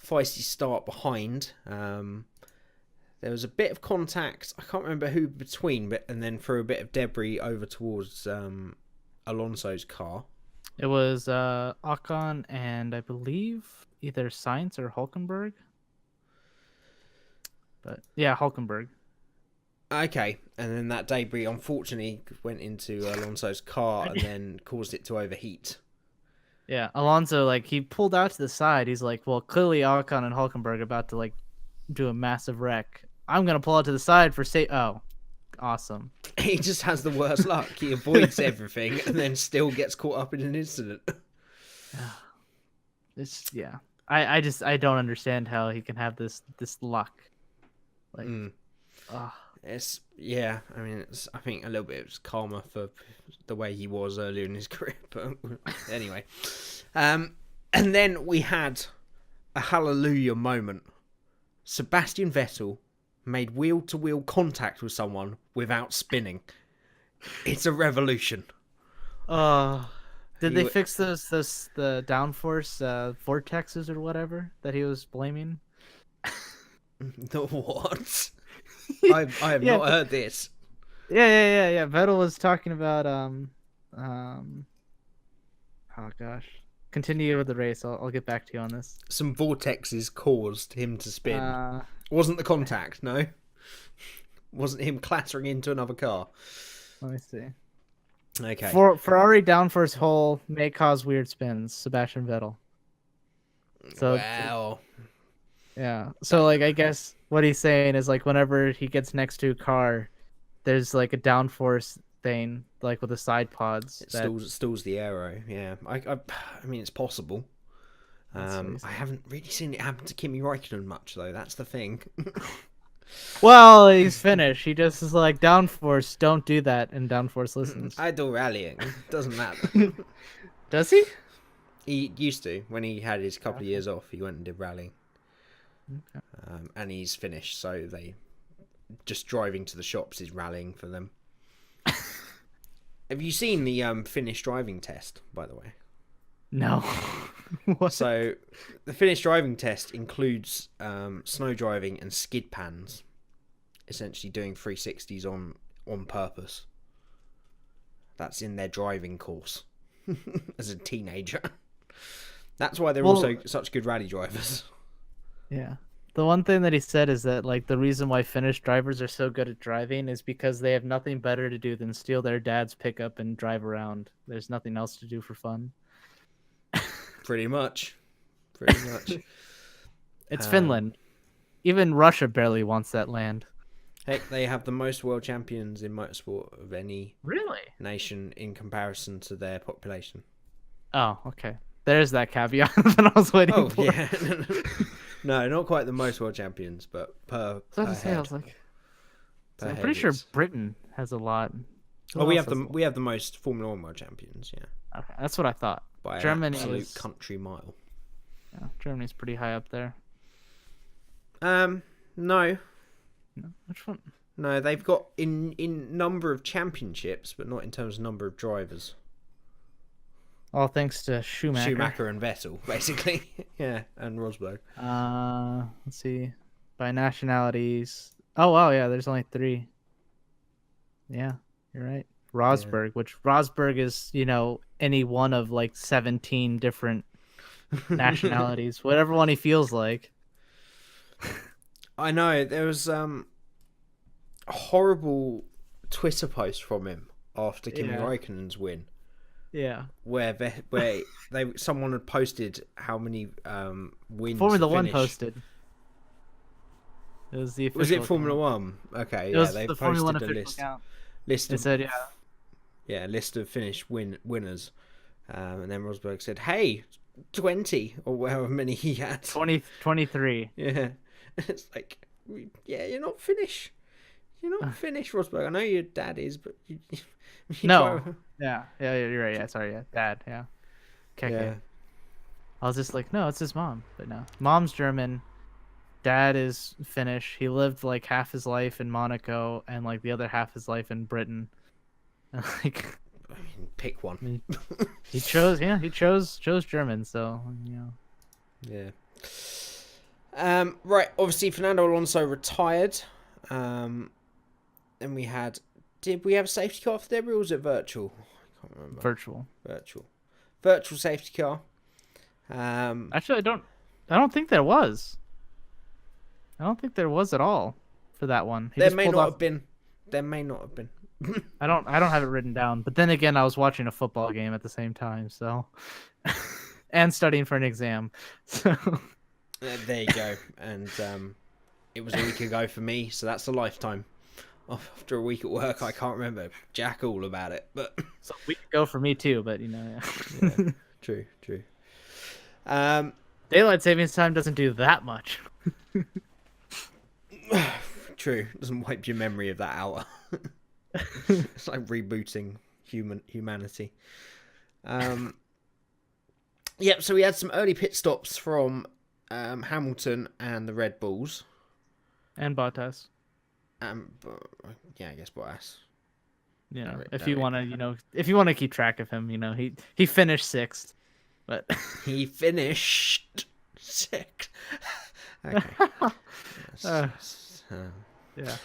feisty start behind. There was a bit of contact. I can't remember who between, and then threw a bit of debris over towards Alonso's car. It was Ocon and I believe either Sainz or Hulkenberg. But yeah, Hulkenberg. Okay, and then that debris unfortunately went into Alonso's car and then caused it to overheat. Yeah, Alonso, like, he pulled out to the side. He's like, well, clearly Ocon and Hulkenberg are about to, like, do a massive wreck. I'm going to pull out to the side for Oh, awesome. He just has the worst luck. He avoids everything and then still gets caught up in an incident. It's, yeah. I don't understand how he can have this luck. Like, It's, yeah, I mean, I think a little bit of karma for the way he was earlier in his career, but anyway. And then we had a hallelujah moment. Sebastian Vettel made wheel-to-wheel contact with someone without spinning. It's a revolution. Did they fix the downforce vortexes or whatever that he was blaming? The what? I have not heard this. Yeah. Vettel was talking about oh gosh. Continue with the race. I'll get back to you on this. Some vortexes caused him to spin. Wasn't the contact, no? Wasn't him clattering into another car. Let me see. Okay. Ferrari downforce hole may cause weird spins. Sebastian Vettel. So wow. Yeah. So, like, I guess what he's saying is, like, whenever he gets next to a car, there's, like, a downforce thing, like, with the side pods. It stalls the aero, yeah. I mean, it's possible. I haven't really seen it happen to Kimi Räikkönen much, though. That's the thing. Well, he's finished. He just is like, downforce, don't do that, and downforce listens. I do rallying. Doesn't matter. Does he? He used to. When he had his couple of years off, he went and did rallying. Okay. And he's finished, so they just driving to the shops is rallying for them. Have you seen the Finnish driving test, by the way? No. What? So the Finnish driving test includes snow driving and skid pans, essentially doing 360s on purpose. That's in their driving course as a teenager. That's why they're also such good rally drivers. Yeah. The one thing that he said is that, like, the reason why Finnish drivers are so good at driving is because they have nothing better to do than steal their dad's pickup and drive around. There's nothing else to do for fun. Pretty much. It's Finland. Even Russia barely wants that land. Heck, they have the most world champions in motorsport of any nation in comparison to their population. Oh, okay. There's that caveat that I was waiting for. Yeah. No, not quite the most world champions, but per head. I was like, I'm pretty sure Britain has a lot. We have the most Formula 1 world champions, yeah. Okay, that's what I thought. By Germany an absolute is country mile. Yeah, Germany's pretty high up there. No. No, which one? No, they've got in number of championships, but not in terms of number of drivers. All thanks to Schumacher. Schumacher and Vettel, basically. Yeah, and Rosberg. Let's see. By nationalities. Oh, wow, yeah, there's only 3. Yeah, you're right. Rosberg, which Rosberg is, any one of like 17 different nationalities, whatever one he feels like. I know there was a horrible Twitter post from him after Kimi Yeah. Raikkonen's win, Yeah. where someone had posted how many wins. Formula One finished. posted. It was the official Was it Formula account. One? Okay, It yeah, was they the Formula One posted a official account. list They of said, list of finished winners, and then Rosberg said, "Hey, 20 or however many he had." 23. Yeah, it's like, yeah, you're not finished. You're not finished, Rosberg. I know your dad is, but you No. try- Yeah, you're right. Yeah, sorry, yeah, dad, yeah. Keke. yeah. I was just like, no, it's his mom, but no. Mom's German, dad is Finnish. He lived like half his life in Monaco and like the other half his life in Britain. And, like, I mean, pick one. he chose German, so Yeah. Right. Obviously, Fernando Alonso retired. Then we had. Did we have a safety car for Deborah, or was it virtual? I can't remember. virtual. Virtual safety car. Actually, I don't think there was. I don't think there was at all for that one. He There just may pulled not off- have been. There may not have been. I don't have it written down. But then again, I was watching a football game at the same time, so and studying for an exam. So There you go. And it was a week ago for me, so that's a lifetime. After a week at work, I can't remember jack all about it. But so a week ago for me too, but yeah. yeah, true. Daylight savings time doesn't do that much. True. Doesn't wipe your memory of that hour. It's like rebooting humanity. Yep. So we had some early pit stops from Hamilton and the Red Bulls. And Bottas. But, yeah, I guess Bottas. If you want to keep track of him, he finished 6th, but He finished 6th. Okay. yeah.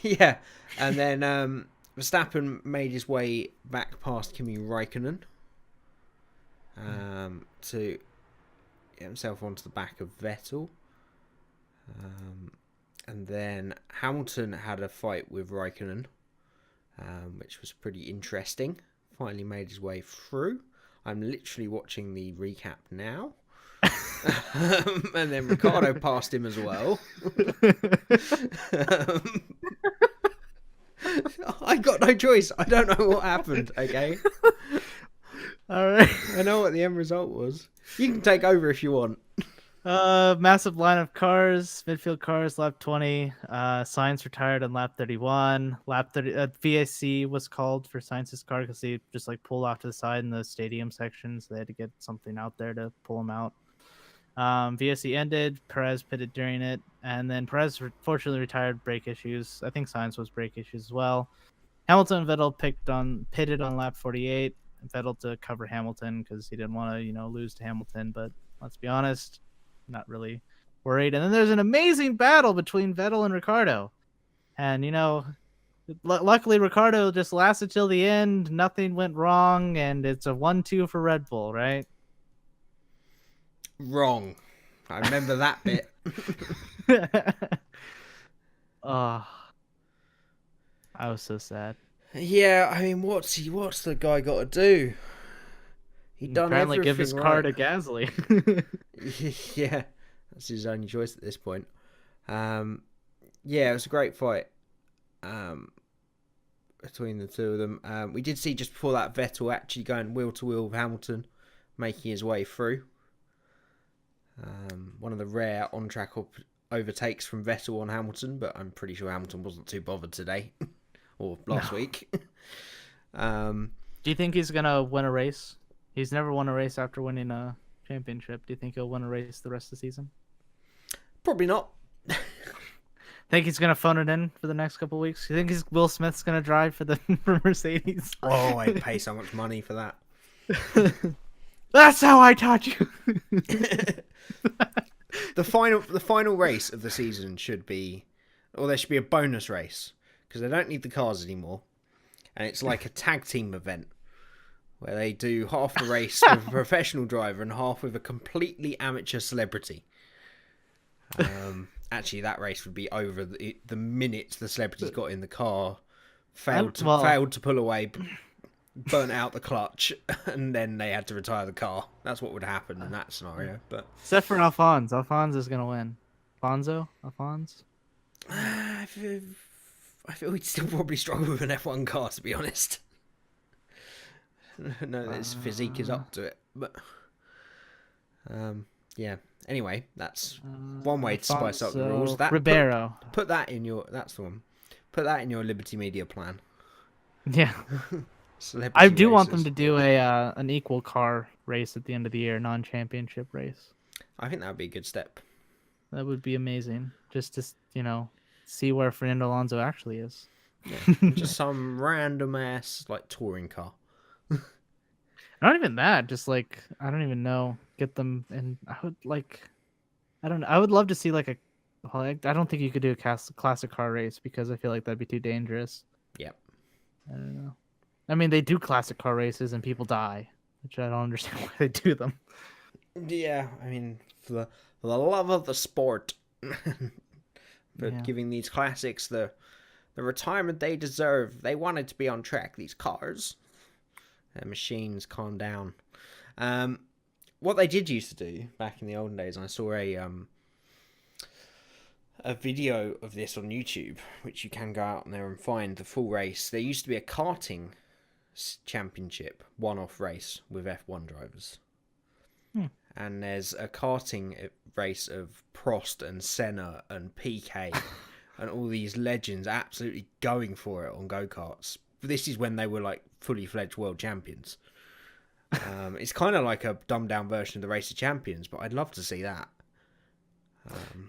Yeah, and then Verstappen made his way back past Kimi Raikkonen to get himself onto the back of Vettel. And then Hamilton had a fight with Raikkonen, which was pretty interesting. Finally made his way through. I'm literally watching the recap now. And then Ricardo passed him as well. I got no choice. I don't know what happened, okay? All right. I know what the end result was. You can take over if you want. Massive line of cars, midfield cars, lap 20. Sainz retired on lap 31. Lap 30, VAC was called for Sainz's car because he just like pulled off to the side in the stadium section, so they had to get something out there to pull him out. VSC ended, Perez pitted during it, and then Perez fortunately retired brake issues. I think Sainz was brake issues as well. Hamilton and Vettel pitted on lap 48. Vettel to cover Hamilton because he didn't want to, lose to Hamilton, but let's be honest, not really worried. And then there's an amazing battle between Vettel and Ricardo. And, luckily Ricardo just lasted till the end. Nothing went wrong, and it's a 1-2 for Red Bull, right? Wrong. I remember that bit. Oh, I was so sad. Yeah, I mean, what's the guy got to do? He done Apparently everything give his right. car to Gasly. Yeah, that's his only choice at this point. Yeah, it was a great fight between the two of them. We did see just before that Vettel actually going wheel to wheel with Hamilton, making his way through. One of the rare on-track overtakes from Vettel on Hamilton, but I'm pretty sure Hamilton wasn't too bothered today or last week. Do you think he's gonna win a race? He's never won a race after winning a championship. Do you think he'll win a race the rest of the season? Probably not. Think he's gonna phone it in for the next couple of weeks? You think Will Smith's gonna drive for for Mercedes? Oh, I'd pay so much money for that. That's how I taught you. The final race of the season should be, or there should be a bonus race because they don't need the cars anymore, and it's like a tag team event where they do half the race with a professional driver and half with a completely amateur celebrity. Actually, that race would be over the minute the celebrities got in the car, failed to pull away, burnt out the clutch, and then they had to retire the car. That's what would happen in that scenario. But except for Alphonse. Alphonse is going to win. Alphonse? I feel he'd still probably struggle with an F1 car, to be honest. No, his physique is up to it. But yeah. Anyway, that's one way to spice up the rules. Ribeiro. Put that in your. That's the one. Put that in your Liberty Media plan. Yeah. I do want them to do an equal car race at the end of the year, non-championship race. I think that would be a good step. That would be amazing. Just to see where Fernando Alonso actually is. Yeah. Just some random ass touring car. Not even that. Just I don't even know. Get them, and I would I don't know. I would love to see I don't think you could do a classic car race because I feel like that'd be too dangerous. Yep. I don't know. I mean, they do classic car races and people die, which I don't understand why they do them. Yeah, I mean, for the love of the sport, giving these classics the retirement they deserve. They wanted to be on track, these cars. Their machines, calm down. What they did used to do back in the olden days, and I saw a video of this on YouTube, which you can go out there and find the full race. There used to be a karting championship one-off race with F1 drivers. And there's a karting race of Prost and Senna and Piquet and all these legends absolutely going for it on go-karts. This is when they were fully fledged world champions. It's kind of like a dumbed down version of the Race of Champions, but I'd love to see that.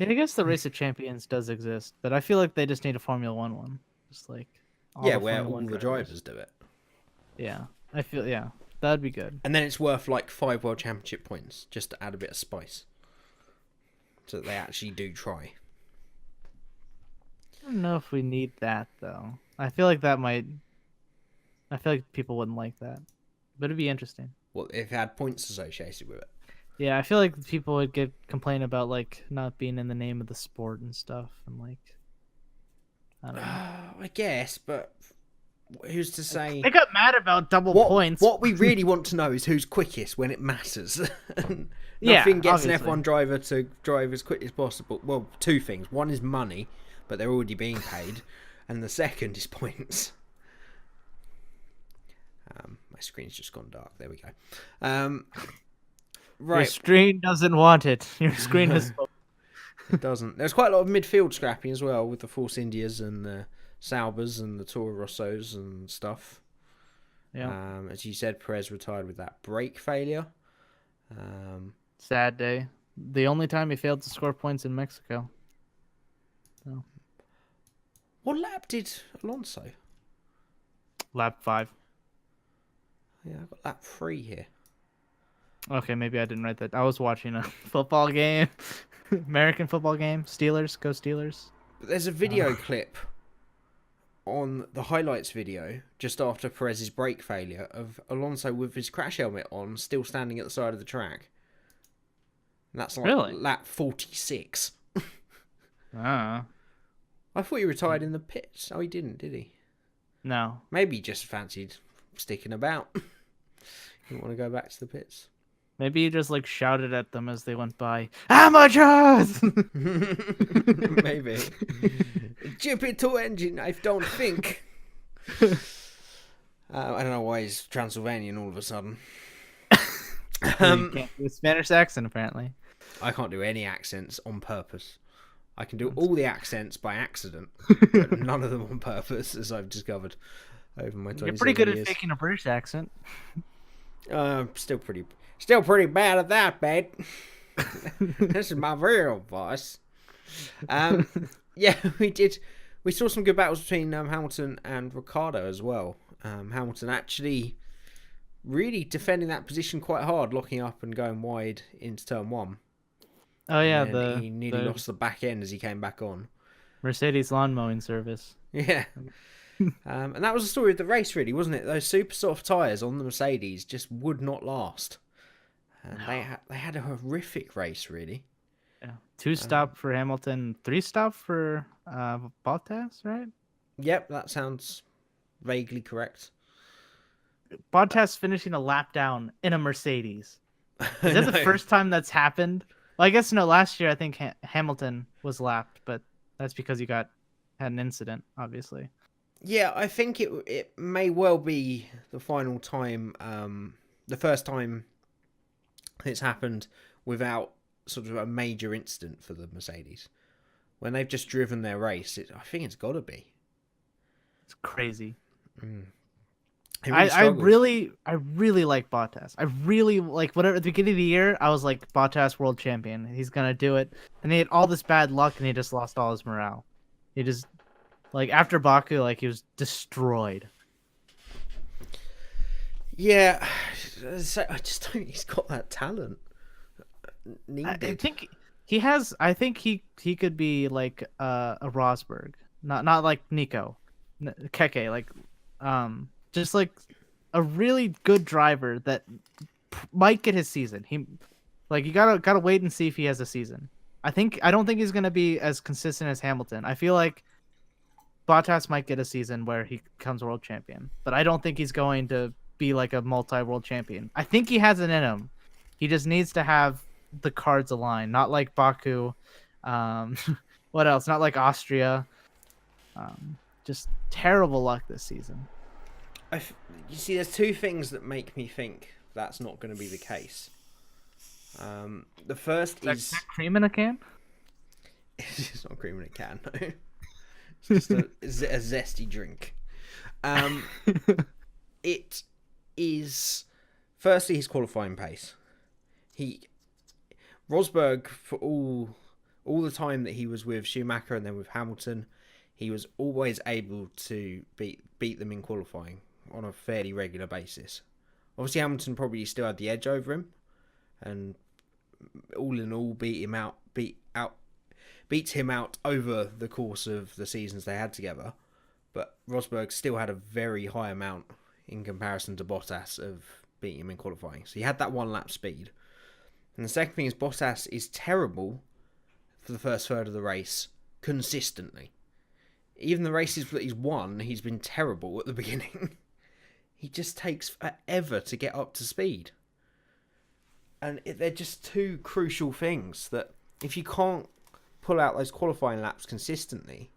I guess the Race of Champions does exist, but I feel like they just need a Formula One one. Just where all the drivers do it. Yeah, I feel that'd be good. And then it's worth 5 world championship points just to add a bit of spice, so that they actually do try. I don't know if we need that though. I feel like people wouldn't like that, but it'd be interesting. Well, if it had points associated with it. Yeah, I feel like people would complain about not being in the name of the sport and stuff, and I don't know. I guess, but who's to say? They got mad about double points. What we really want to know is who's quickest when it matters. Nothing gets obviously. An F1 driver to drive as quick as possible. Well, two things. One is money, but they're already being paid, and the second is points. My screen's just gone dark. There we go. Right. Your screen doesn't want it. Your screen is. It doesn't. There's quite a lot of midfield scrapping as well with the Force Indias and the Saubers and the Toro Rossos and stuff. Yeah. As you said, Perez retired with that brake failure. Sad day. The only time he failed to score points in Mexico. So. What lap did Alonso? Lap 5. Yeah, I've got lap 3 here. Okay, maybe I didn't write that. I was watching a football game. American football game. Steelers. Go Steelers. There's a video clip on the highlights video just after Perez's brake failure of Alonso with his crash helmet on, still standing at the side of the track. And that's really? Lap 46. I thought he retired in the pits. Oh, he didn't, did he? No. Maybe he just fancied sticking about. He didn't want to go back to the pits. Maybe he just shouted at them as they went by. Amateurs! Maybe. Jupiter engine, I don't think. I don't know why he's Transylvanian all of a sudden. You can't do a Spanish accent, apparently. I can't do any accents on purpose. I can do all the accents by accident, but none of them on purpose, as I've discovered over my 27 years. You're pretty good at faking a British accent. Still pretty bad at that, babe. This is my real voice. Yeah, we saw some good battles between Hamilton and Ricciardo as well. Hamilton actually really defending that position quite hard, locking up and going wide into turn 1. Oh yeah, he nearly lost the back end as he came back on. Mercedes lawn mowing service. Yeah. And that was the story of the race, really, wasn't it? Those super soft tyres on the Mercedes just would not last. And they had a horrific race, really. Yeah. 2 stop for Hamilton, 3 stop for Bottas, right? Yep, that sounds vaguely correct. Bottas finishing a lap down in a Mercedes. Is that the No. first time that's happened? Well, I guess no. Last year, I think Hamilton was lapped, but that's because he had an incident, obviously. Yeah, I think it may well be the final time, the first time it's happened without sort of a major incident for the Mercedes. When they've just driven their race, I think it's got to be. It's crazy. It really I struggles. really like Bottas. I really like whatever at the beginning of the year. I was like, Bottas world champion. He's gonna do it. And he had all this bad luck, and he just lost all his morale. He just like after Baku, like he was destroyed. Yeah, so I just don't think he's got that talent I needed. think he has. I think he could be like a Rosberg, not like Nico, Keke, like just like a really good driver that might get his season. He like you gotta wait and see if he has a season. I don't think he's gonna be as consistent as Hamilton. I feel like Bottas might get a season where he becomes world champion, but I don't think he's going to be like a multi-world champion. I think he has it in him. He just needs to have the cards align, not like Baku. What else? Not like Austria. Just terrible luck this season. You see, there's two things that make me think that's not going to be the case. The first is that cream in a can? it's not cream in a can. No, it's just a zesty drink. It is firstly his qualifying pace. Rosberg, for all the time that he was with Schumacher and then with Hamilton, he was always able to beat them in qualifying on a fairly regular basis. Obviously, Hamilton probably still had the edge over him, and all in all, beat him out over the course of the seasons they had together. But Rosberg still had a very high amount in comparison to Bottas of beating him in qualifying. So he had that one lap speed. And the second thing is Bottas is terrible for the first third of the race consistently. Even the races that he's won, he's been terrible at the beginning. He just takes forever to get up to speed. And they're just two crucial things that if you can't pull out those qualifying laps consistently,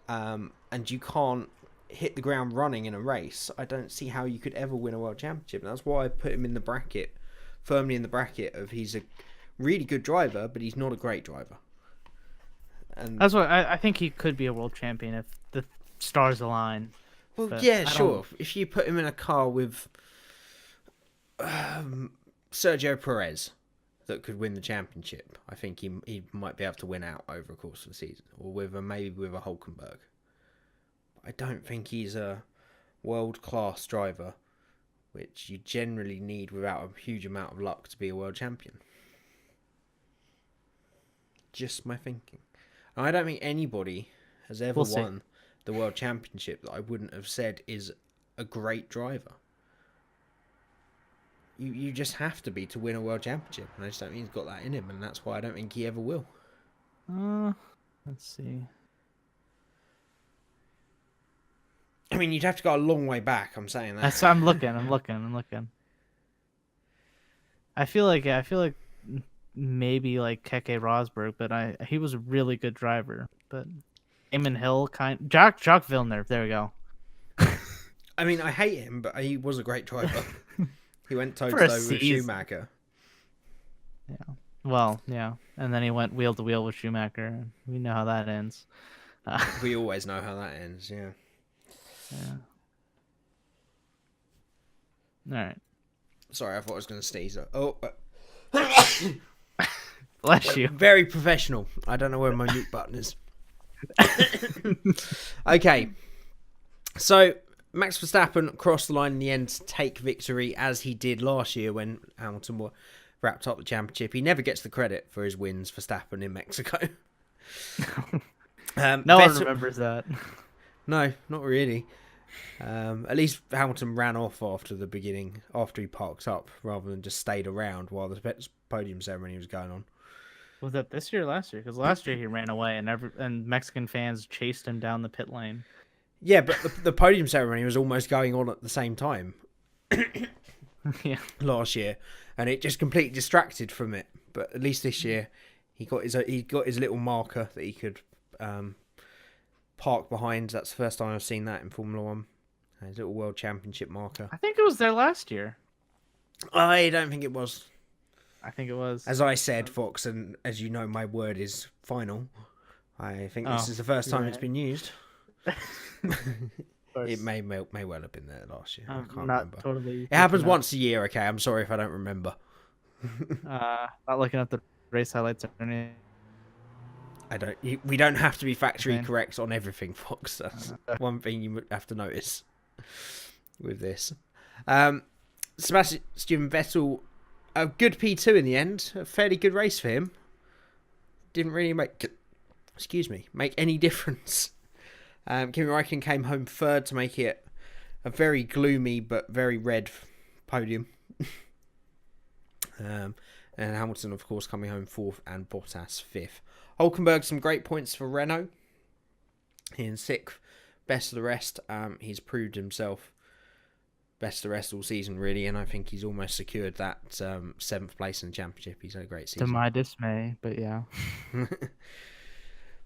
and you can't hit the ground running in a race, I don't see how you could ever win a world championship. And that's why I put him in the bracket, firmly in the bracket of he's a really good driver, but he's not a great driver. And That's what I think he could be a world champion if the stars align. well, But yeah, I sure. If you put him in a car with Sergio Perez that could win the championship, I think he might be able to win out over the course of the season, or maybe with a Hulkenberg. I don't think he's a world-class driver, which you generally need without a huge amount of luck to be a world champion. Just my thinking. And I don't think anybody has ever won the world championship that I wouldn't have said is a great driver. You just have to be to win a world championship, and I just don't think he's got that in him, and that's why I don't think he ever will. Let's see. I mean, you'd have to go a long way back. I'm saying that. That's I'm looking. I feel like maybe like Keke Rosberg, but he was a really good driver. But Eamon Hill Jacques Villeneuve. There we go. I mean, I hate him, but he was a great driver. He went toe to For a toe with season. Schumacher. Yeah. Well, yeah. And then he went wheel to wheel with Schumacher. And we know how that ends. We always know how that ends. Yeah. Yeah. All right. Sorry, I thought I was going to sneeze. Oh. Bless you. Very professional. I don't know where my mute button is. Okay. So, Max Verstappen crossed the line in the end to take victory as he did last year when Hamilton wrapped up the championship. He never gets the credit for his wins, Verstappen, in Mexico. No one remembers that. No, not really. At least Hamilton ran off after the beginning, after he parked up, rather than just stayed around while the podium ceremony was going on. Was that this year or last year? Because last year he ran away and Mexican fans chased him down the pit lane. Yeah, but the podium ceremony was almost going on at the same time Yeah. last year, and it just completely distracted from it. But at least this year, he got his little marker that he could park behind. That's the first time I've seen that in Formula One. His little World Championship marker. I think it was there last year. I don't think it was. I think it was. As I said, Fox, and as you know, my word is final. I think this is the first time it's been used. It may well have been there last year. I can't remember. Totally. It happens once a year. Okay, I'm sorry if I don't remember. Not looking at the race highlights or anything. We don't have to be factually correct on everything, Fox. That's one thing you would have to notice with this. Sebastian Vettel, a good P2 in the end. A fairly good race for him. Didn't really make any difference. Kimi Räikkönen came home third to make it a very gloomy but very red podium. And Hamilton, of course, coming home fourth and Bottas fifth. Hulkenberg, some great points for Renault. In sixth, best of the rest. He's proved himself best of the rest all season, really, and I think he's almost secured that seventh place in the championship. He's had a great season. To my dismay, but yeah.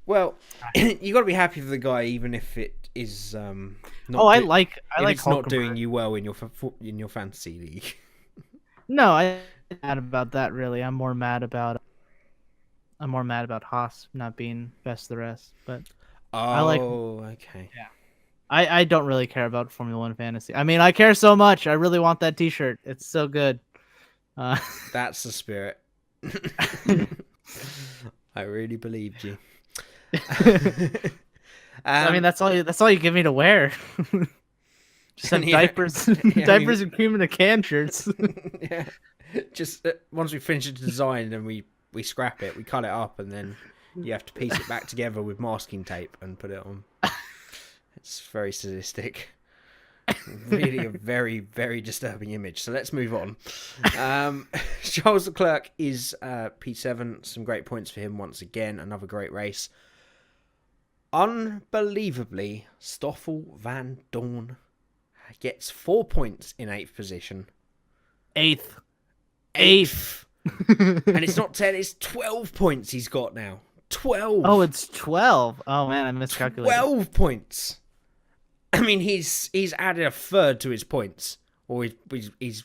Well, you got to be happy for the guy, even if it is not. I like it's Hulkenberg. Not doing you well in your fantasy league. No, I'm mad about that. Really, I'm more mad about Haas not being best of the rest. But okay. Yeah, I don't really care about Formula One fantasy. I mean, I care so much. I really want that T-shirt. It's so good. That's the spirit. I really believed you. I mean, that's all you give me to wear. Just some diapers, diapers and cream in the can shirts. Yeah, just once we finish the design and we scrap it, we cut it up, and then you have to piece it back together with masking tape and put it on. It's very sadistic. Really a very, very disturbing image. So let's move on. Charles Leclerc is P7. Some great points for him once again. Another great race. Unbelievably, Stoffel Van Dorn gets 4 points in 8th position. Eighth. And it's not 10, it's 12 points he's got now. 12. Oh, it's 12. Oh, man, I miscalculated. 12 points. I mean, he's added a third to his points. Or he's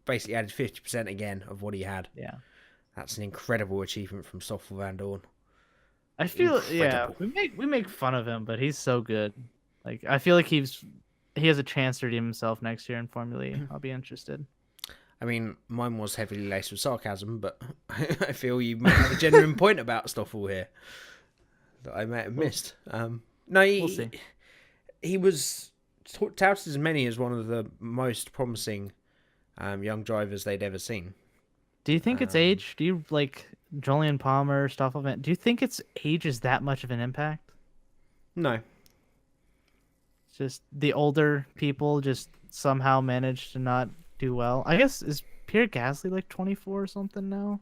basically added 50% again of what he had. Yeah. That's an incredible achievement from Stoffel Van Dorn. I feel we make fun of him, but he's so good. Like, I feel like he has a chance to redeem himself next year in Formula E. I'll be interested. I mean, mine was heavily laced with sarcasm, but I feel you might have a genuine point about Stoffel here that I may have missed. We'll see. He was touted as many as one of the most promising young drivers they'd ever seen. Do you think it's age? Do you like Jolyon Palmer, Stoffel Van? Do you think it's age is that much of an impact? No. It's just the older people just somehow manage to not do well. I guess, is Pierre Gasly like 24 or something now?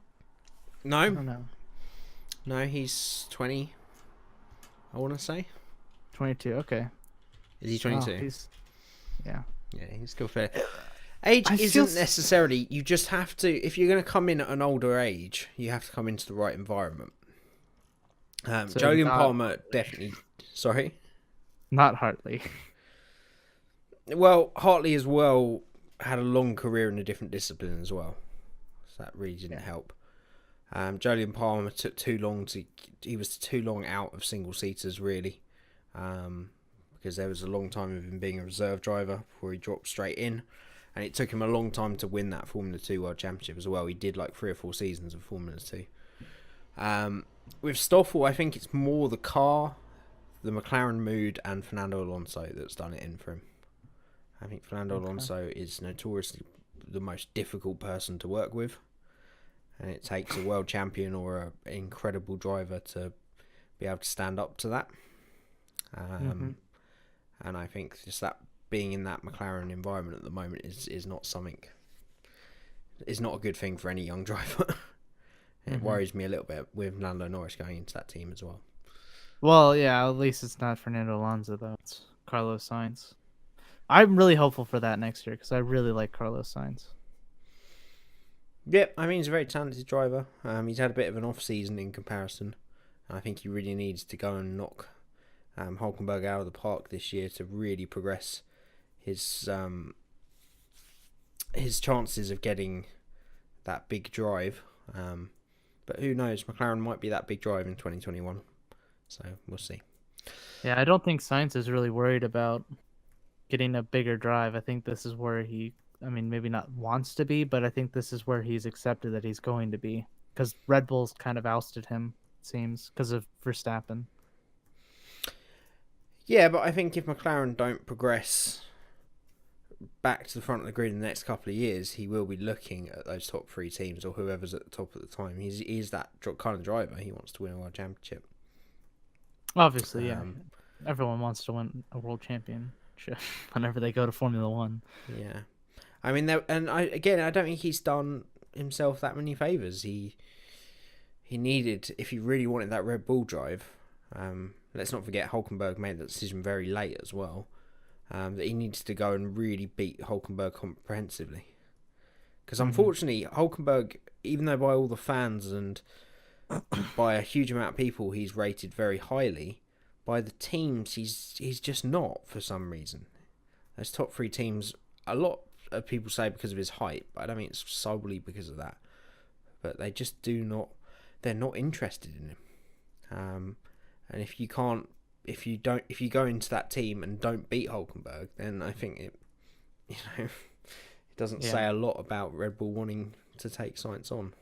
No. I don't know. No, he's 20, I want to say. 22, okay. Is he 22? Yeah. Yeah, he's still fair. Age isn't necessarily... You just have to... If you're going to come in at an older age, you have to come into the right environment. Jolyon Palmer definitely... Sorry? Not Hartley. Well, Hartley as well had a long career in a different discipline as well. So that really didn't help. Jolyon Palmer took too long to... He was too long out of single-seaters, really. Because there was a long time of him being a reserve driver before he dropped straight in. And it took him a long time to win that Formula 2 World Championship as well. He did like 3 or 4 seasons of Formula 2. With Stoffel, I think it's more the car, the McLaren mood, and Fernando Alonso that's done it in for him. I think Fernando Alonso is notoriously the most difficult person to work with. And it takes a world champion or an incredible driver to be able to stand up to that. and I think just that being in that McLaren environment at the moment is not something. Is not a good thing for any young driver. It worries me a little bit with Lando Norris going into that team as well. Well, yeah, at least it's not Fernando Alonso though. It's Carlos Sainz. I'm really hopeful for that next year because I really like Carlos Sainz. Yep, I mean he's a very talented driver. He's had a bit of an off season in comparison. I think he really needs to go and knock Hulkenberg out of the park this year to really progress his chances of getting that big drive. But who knows? McLaren might be that big drive in 2021. So we'll see. Yeah, I don't think Sainz is really worried about getting a bigger drive. I think this is where maybe not wants to be, but I think this is where he's accepted that he's going to be. Because Red Bull's kind of ousted him, it seems, because of Verstappen. Yeah, but I think if McLaren don't progress back to the front of the grid in the next couple of years, he will be looking at those top 3 teams or whoever's at the top at the time. He's that kind of driver. He wants to win a world championship. Obviously, yeah. Everyone wants to win a world championship whenever they go to Formula One. Yeah, I mean, I don't think he's done himself that many favors. He needed, if he really wanted that Red Bull drive. Let's not forget Hulkenberg made that decision very late as well. That he needs to go and really beat Hulkenberg comprehensively. Because unfortunately, Hulkenberg, even though by all the fans and by a huge amount of people he's rated very highly, by the teams he's just not for some reason. Those top 3 teams, a lot of people say because of his height, but I don't think it's solely because of that. But they just they're not interested in him. And if you go into that team and don't beat Hulkenberg, then I think it doesn't say a lot about Red Bull wanting to take Sainz on.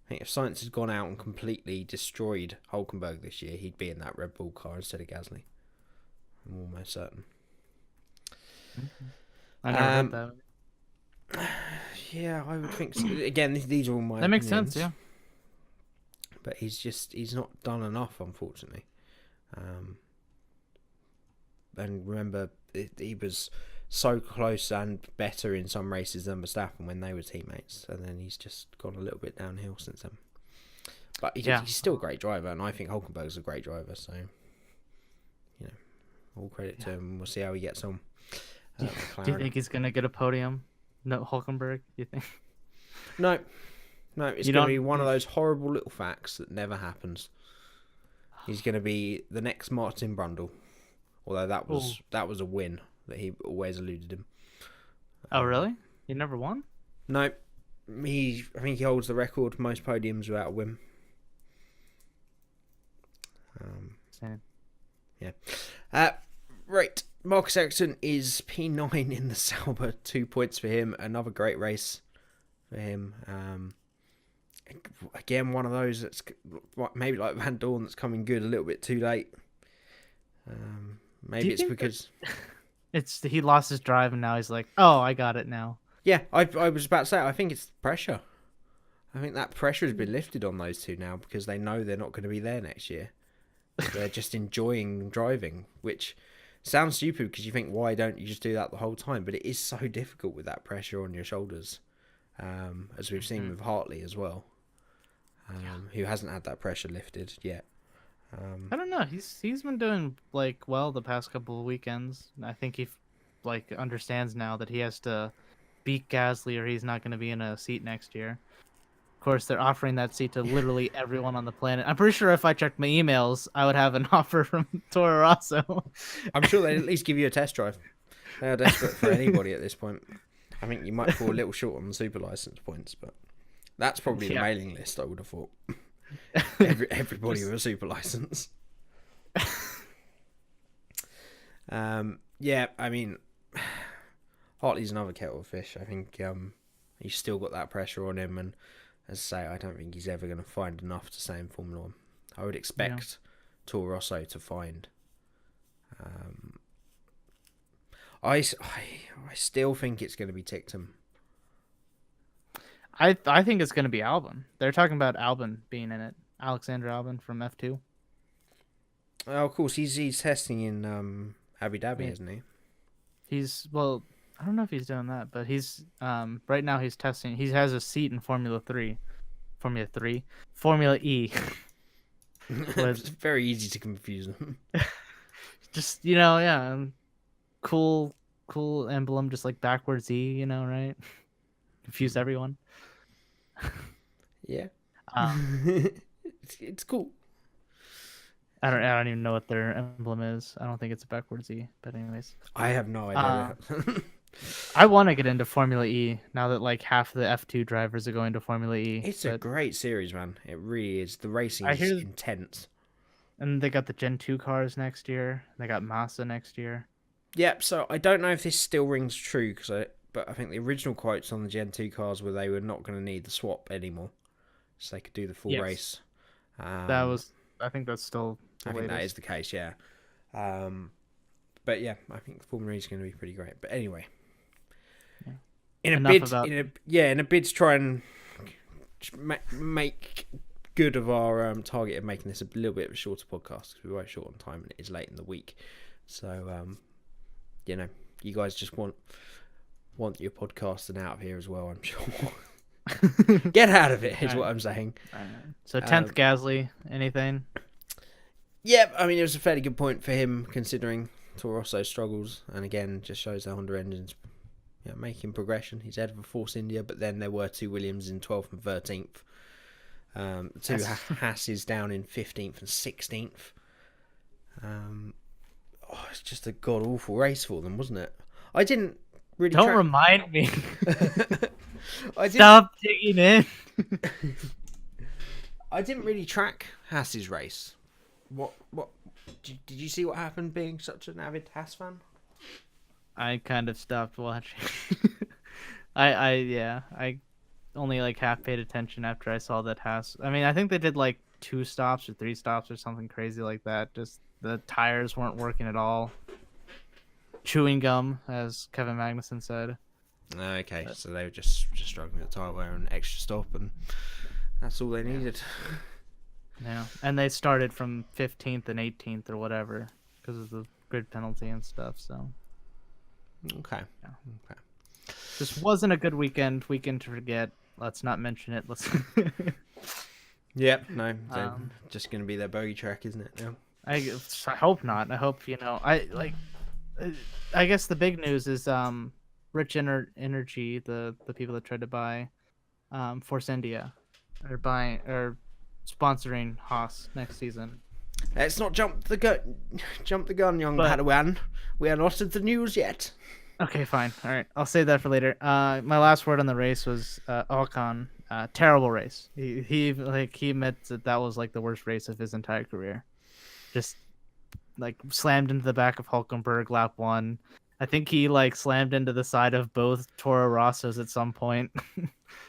I think if Sainz had gone out and completely destroyed Hulkenberg this year, he'd be in that Red Bull car instead of Gasly. I'm almost certain. I never heard that. Yeah, I would think so. Again, these are all my That makes opinions. sense, yeah. But he's not done enough, unfortunately. And remember, he was so close and better in some races than Verstappen when they were teammates, and then he's just gone a little bit downhill since then. But he's still a great driver, and I think Hulkenberg's a great driver, so all credit to him. We'll see how he gets on. Do you think he's gonna get a podium? No, Hulkenberg. You think? No, it's going to be one of those horrible little facts that never happens. He's going to be the next Martin Brundle, although that was a win that he always eluded him. Oh, really? He never won? No, I think he holds the record for most podiums without a win. Same. Yeah. Right. Marcus Ericsson is P9 in the Sauber. 2 points for him. Another great race for him. Again, one of those that's maybe like Van Dorn that's coming good a little bit too late. Maybe it's because he lost his drive and now he's like, oh, I got it now. Yeah, I was about to say, I think it's pressure. I think that pressure has been lifted on those two now because they know they're not going to be there next year. They're just enjoying driving, which sounds stupid because you think, why don't you just do that the whole time? But it is so difficult with that pressure on your shoulders, as we've seen with Hartley as well, who hasn't had that pressure lifted yet. I don't know. He's been doing well the past couple of weekends. I think he understands now that he has to beat Gasly or he's not going to be in a seat next year. Of course, they're offering that seat to literally everyone on the planet. I'm pretty sure if I checked my emails, I would have an offer from Toro Rosso. I'm sure they'd at least give you a test drive. They are desperate for anybody at this point. I think you might fall a little short on the super license points, but that's probably the mailing list, I would have thought. Everybody with a super license. Yeah, I mean, Hartley's another kettle of fish. I think he's still got that pressure on him, and as I say, I don't think he's ever going to find enough to stay in Formula One. I would expect Toro Rosso to find. I still think it's going to be Ticktum. I think it's going to be Albon. They're talking about Albon being in it. Alexander Albon from F2. Oh, of course, he's testing in Abu Dhabi, Yeah. isn't he? Well, I don't know if he's doing that, but he's right now he's testing. He has a seat in Formula E It's with very easy to confuse them. just cool emblem, just like backwards E, right? Confuse everyone. Yeah. Um, It's cool. I don't even know what their emblem is. I don't think it's a backwards E, but anyways. I have no idea. I want to get into Formula E now that like half the F2 drivers are going to Formula E. It's a great series, man. It really is. The racing I is hear, intense. and they got the Gen 2 cars next year. They got Massa next year. Yep. So I don't know if this still rings true but I think the original quotes on the Gen 2 cars were they were not going to need the swap anymore, so they could do the full Yes. race. I think that's still the I think that latest. is the case, yeah. But yeah, I think Formula E is going to be pretty great. But anyway, Yeah. in a Enough bid, about- in a bid to try and make good of our target of making this a little bit of a shorter podcast because we were short on time and it is late in the week. So you guys just want your podcasting out of here as well. I'm sure. Get out of it is what I'm saying. So 10th Gasly, anything? Yeah, I mean, it was a fairly good point for him considering Toro Rosso struggles, and again, just shows the Honda engines making progression. He's ahead of a Force India, but then there were two Williams in 12th and 13th. Two Hasses down in 15th and 16th. It's just a god awful race for them, wasn't it? I didn't really. Don't remind me. I didn't, Stop digging in. I didn't really track Haas's race. What did you see what happened being such an avid Haas fan? I kind of stopped watching. I only like half paid attention after I saw that Haas. I mean, I think they did like 2 stops or 3 stops or something crazy like that. Just the tires weren't working at all. Chewing gum, as Kevin Magnussen said. Okay, so they were just struggling with tyre wear and extra stop, and that's all they needed. Yeah, and they started from 15th and 18th or whatever because of the grid penalty and stuff. So Okay. Yeah. Okay. this wasn't a good weekend. Weekend to forget. Let's not mention it. Let's. Yep. No. They're just going to be their bogey track, isn't it? Now. I hope not. I hope I guess the big news is Rich Energy, the people that tried to buy Force India, are sponsoring Haas next season. Let's not jump the gun, young Padawan. We are not at the news yet. Okay, fine. All right, I'll save that for later. My last word on the race was Ocon. Terrible race. He admits that was like the worst race of his entire career. Just like slammed into the back of Hulkenberg lap 1. I think he like slammed into the side of both Toro Rossos at some point.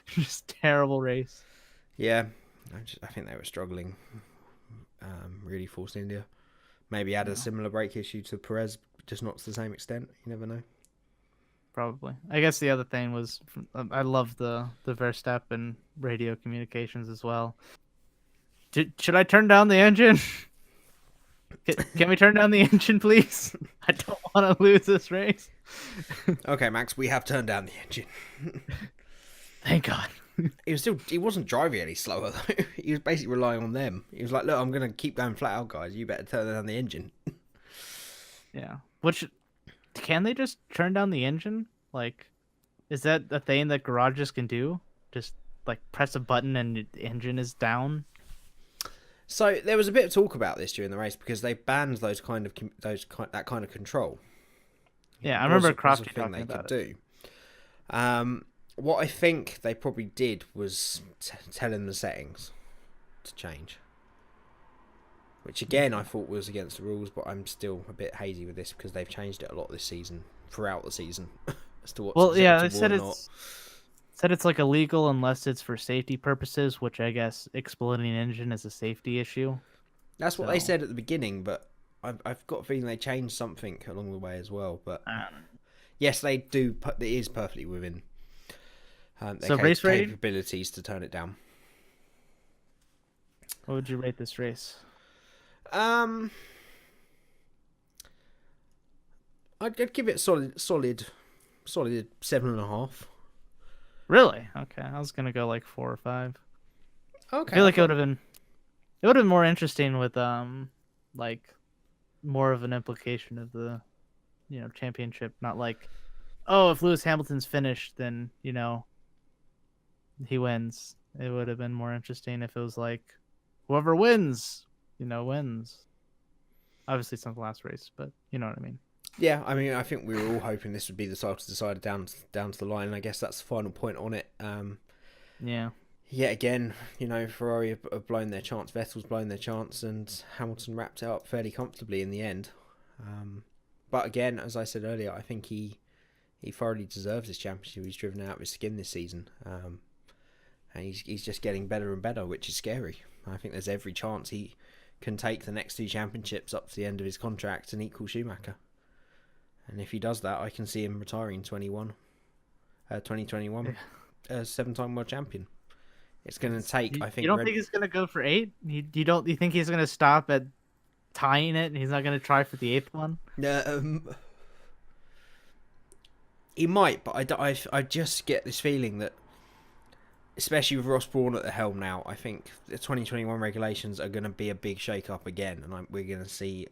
Just terrible race. Yeah, I think they were struggling. Really Force India. Maybe had a similar brake issue to Perez, just not to the same extent. You never know. Probably. I guess the other thing was I love the Verstappen radio communications as well. Should I turn down the engine? Can we turn down the engine, please? I don't want to lose this race. Okay, Max, we have turned down the engine. Thank God. He wasn't driving any slower though. He was basically relying on them. He was like, "Look, I'm gonna keep going flat out, guys. You better turn down the engine." Yeah. Can they just turn down the engine? Like, is that a thing that garages can do? Just like press a button and the engine is down? So there was a bit of talk about this during the race because they banned that kind of control. Yeah, I remember Crofty thing talking they about could do. What I think they probably did was tell him the settings to change. Which again I thought was against the rules, but I'm still a bit hazy with this because they've changed it a lot this season, throughout the season, as to what's they acceptable said it's like illegal unless it's for safety purposes, which I guess exploding an engine is a safety issue. That's what they said at the beginning, but I've got a feeling they changed something along the way as well. But yes, they do. It is perfectly within their race rating? capabilities to turn it down. What would you rate this race? I'd give it solid 7.5. Really? Okay, I was gonna go like 4 or 5. Okay. I feel like it would have been more interesting with like more of an implication of the championship, not like, oh, if Lewis Hamilton's finished, then he wins. It would have been more interesting if it was like whoever wins, wins. Obviously, it's not the last race, but you know what I mean. Yeah, I mean, I think we were all hoping this would be the title decider down to the line. And I guess that's the final point on it. Yeah. Yet again, Ferrari have blown their chance, Vettel's blown their chance, and Hamilton wrapped it up fairly comfortably in the end. But again, as I said earlier, I think he thoroughly deserves this championship. He's driven out of his skin this season, and he's just getting better and better, which is scary. I think there's every chance he can take the next 2 championships up to the end of his contract and equal Schumacher. And if he does that, I can see him retiring 2021 as 7-time world champion. It's going to take, I think... You don't think he's going to go for 8? You think he's going to stop at tying it and he's not going to try for the 8th one? He might, but I just get this feeling that, especially with Ross Brawn at the helm now, I think the 2021 regulations are going to be a big shake-up again, and we're going to see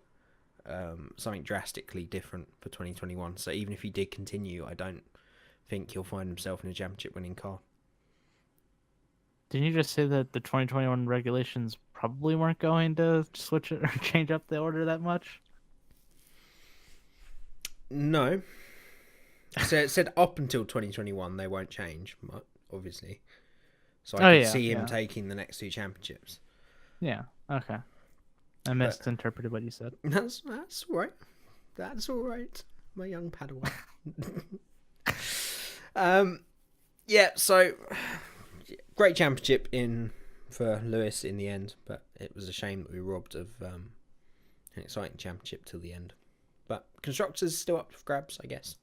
something drastically different for 2021. So even if he did continue, I don't think he'll find himself in a championship-winning car. Didn't you just say that the 2021 regulations probably weren't going to switch it or change up the order that much? No. So it said up until 2021 they won't change, obviously. So I could see him taking the next 2 championships. Yeah, okay. I misinterpreted what you said. That's all right. That's all right, my young Padawan. Yeah, so... Great championship for Lewis in the end, but it was a shame that we were robbed of an exciting championship till the end. But constructors still up for grabs, I guess.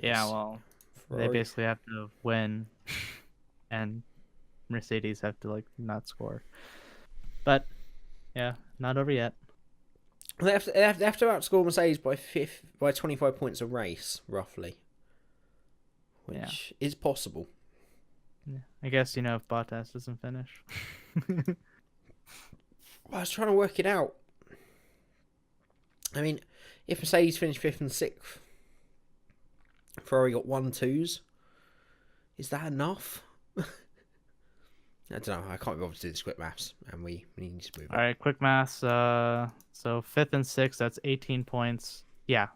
Well, Ferrari. They basically have to win, and Mercedes have to not score. But yeah, not over yet. They have to outscore Mercedes by 25 points a race, roughly, which is possible. Yeah. I guess, if Bottas doesn't finish. I was trying to work it out. I mean, if Mercedes finished 5th and 6th, Ferrari got 1-2s, is that enough? I don't know. I can't be bothered to do this quick maths, and we need to move on. All right, quick maths. So 5th and 6th, that's 18 points. Yeah,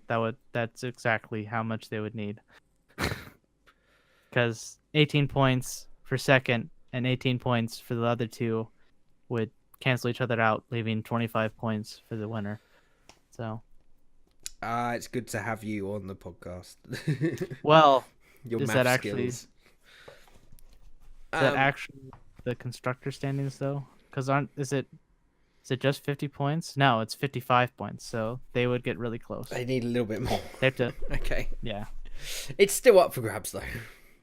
that's exactly how much they would need. Because 18 points for second and 18 points for the other 2 would cancel each other out, leaving 25 points for the winner. So, it's good to have you on the podcast. Well, your is math that actually skills. Is that actually the constructor standings though? Because is it just 50 points? No, it's 55 points. So they would get really close. They need a little bit more. They have to. Okay. Yeah. It's still up for grabs though.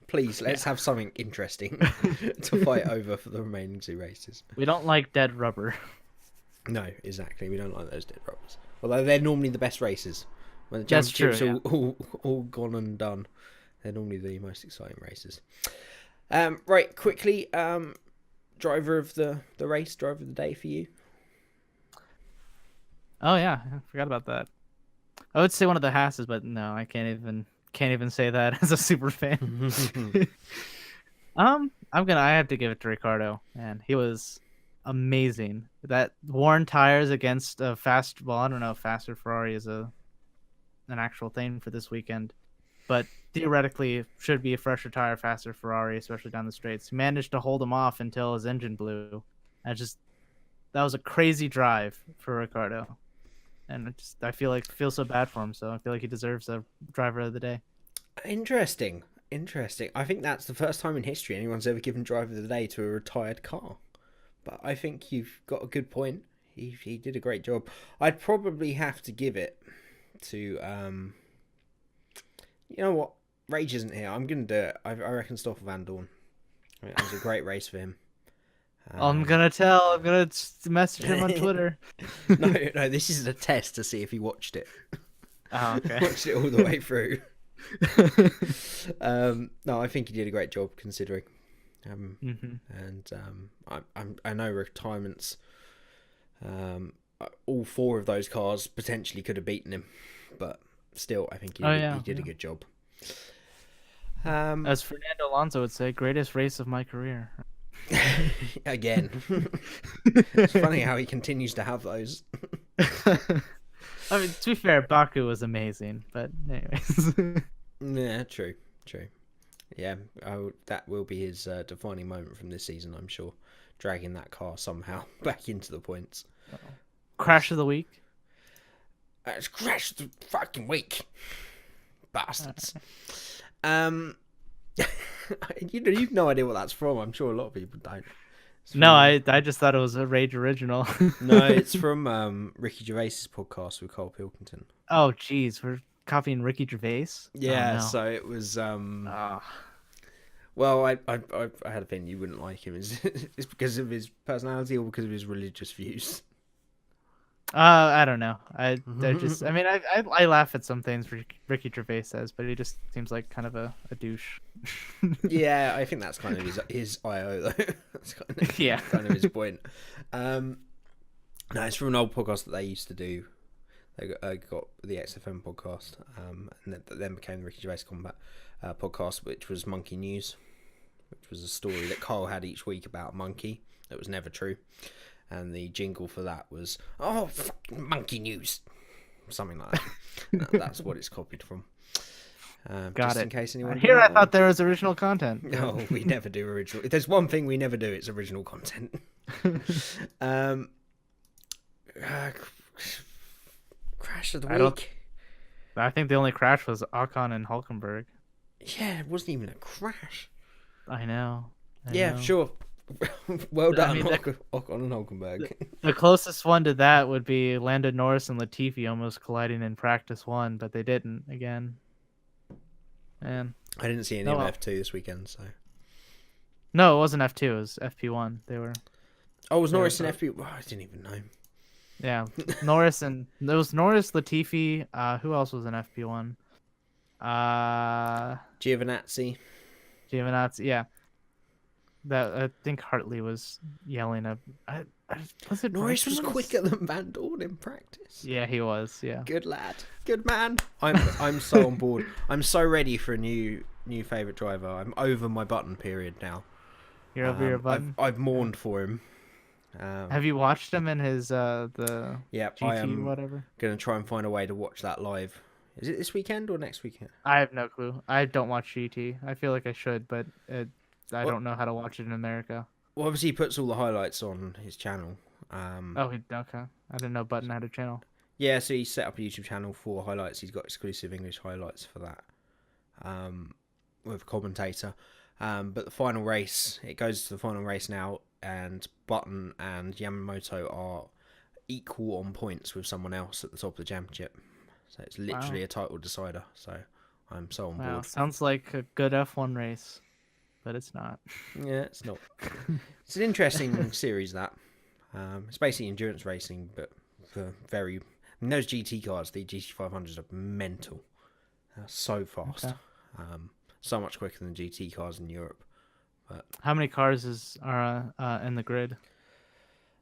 Please, let's have something interesting to fight over for the remaining 2 races. We don't like dead rubber. No, exactly. We don't like those dead rubbers. Although they're normally the best races. When the That's true, championships all gone and done, they're normally the most exciting races. Right, quickly, driver of the race, driver of the day for you. Oh yeah, I forgot about that. I would say one of the Hasses, but no, I can't even say that as a super fan. I have to give it to Ricciardo, man. He was amazing. That worn tires against a I don't know if faster Ferrari is an actual thing for this weekend, but theoretically should be a fresher tire, faster Ferrari, especially down the straights. He managed to hold him off until his engine blew. That was a crazy drive for Ricciardo. And I feel so bad for him, so I feel like he deserves a driver of the day. Interesting. I think that's the first time in history anyone's ever given driver of the day to a retired car. But I think you've got a good point. He did a great job. I'd probably have to give it to you know what? Rage isn't here. I'm gonna do it. I reckon Stoffel Vandoorne. It was a great race for him. I'm gonna message him on Twitter. No, this is a test to see if he watched it. Oh, okay. Watched it all the way through. No, I think he did a great job considering. Hmm. And I know retirements. All four of those cars potentially could have beaten him, but still, I think he did a good job. As Fernando Alonso would say, greatest race of my career. Again, it's funny how he continues to have those. I mean, to be fair, Baku was amazing, but anyways. Yeah, true. Yeah, that will be his defining moment from this season, I'm sure. Dragging that car somehow back into the points. Crash of the week. It's crash of the fucking week, bastards. You've no idea what that's from. I'm sure a lot of people don't. No, I just thought it was a Rage original. No, it's from Ricky Gervais's podcast with Carl Pilkington. Oh, jeez, we're copying Ricky Gervais. Yeah, oh, no. so it was. Oh. Well, I had a feeling you wouldn't like him. Is it's because of his personality or because of his religious views? I don't know. I just, I mean, I laugh at some things Ricky Gervais says, but he just seems like kind of a douche. Yeah, I think that's kind of his IO though. That's kind of his point. No, it's from an old podcast that they used to do. They got the XFM podcast, and then became the Ricky Gervais Combat podcast, which was Monkey News, which was a story that Carl had each week about a monkey that was never true. And the jingle for that was, "Oh, fucking Monkey News," something like that. That's what it's copied from. Got just it. in case anyone. Here, I thought there was original content. No, we never do original. If there's one thing we never do, it's original content. Crash of the week. I think the only crash was Ocon and Hulkenberg. Yeah, it wasn't even a crash. I know. Yeah, sure. Well done, I mean, Ocon and Hulkenberg. The closest one to that would be Lando Norris and Latifi almost colliding in practice one, but they didn't again. Man, I didn't see any of F2 this weekend, so. No, it wasn't F2. It was FP1. They were. Oh, was Norris in FP? Oh, I didn't even know. Yeah, Norris and there was Norris, Latifi. Who else was in FP1? Giovinazzi. Yeah. That I think Hartley was yelling at. Was it Norris was quicker than Van Dorn in practice. Yeah, he was. Yeah. Good lad. Good man. I'm so on board. I'm so ready for a new favorite driver. I'm over my Button period now. You're over your Button. I've mourned for him. Have you watched him in his the GT I am whatever? Gonna try and find a way to watch that live. Is it this weekend or next weekend? I have no clue. I don't watch GT. I feel like I should, but I don't know how to watch it in America. Well, obviously he puts all the highlights on his channel. Okay. I didn't know Button had a channel. Yeah, so he set up a YouTube channel for highlights. He's got exclusive English highlights for that. With a commentator. But the final race, it goes to the final race now, and Button and Yamamoto are equal on points with someone else at the top of the championship. So it's literally a title decider. So I'm so on board. Sounds like a good F1 race, but it's not. Yeah, it's not. It's an interesting series, that. It's basically endurance racing, but for very... I mean, those GT cars, the GT500s are mental. They're so fast. Okay. So much quicker than GT cars in Europe. But how many cars are in the grid?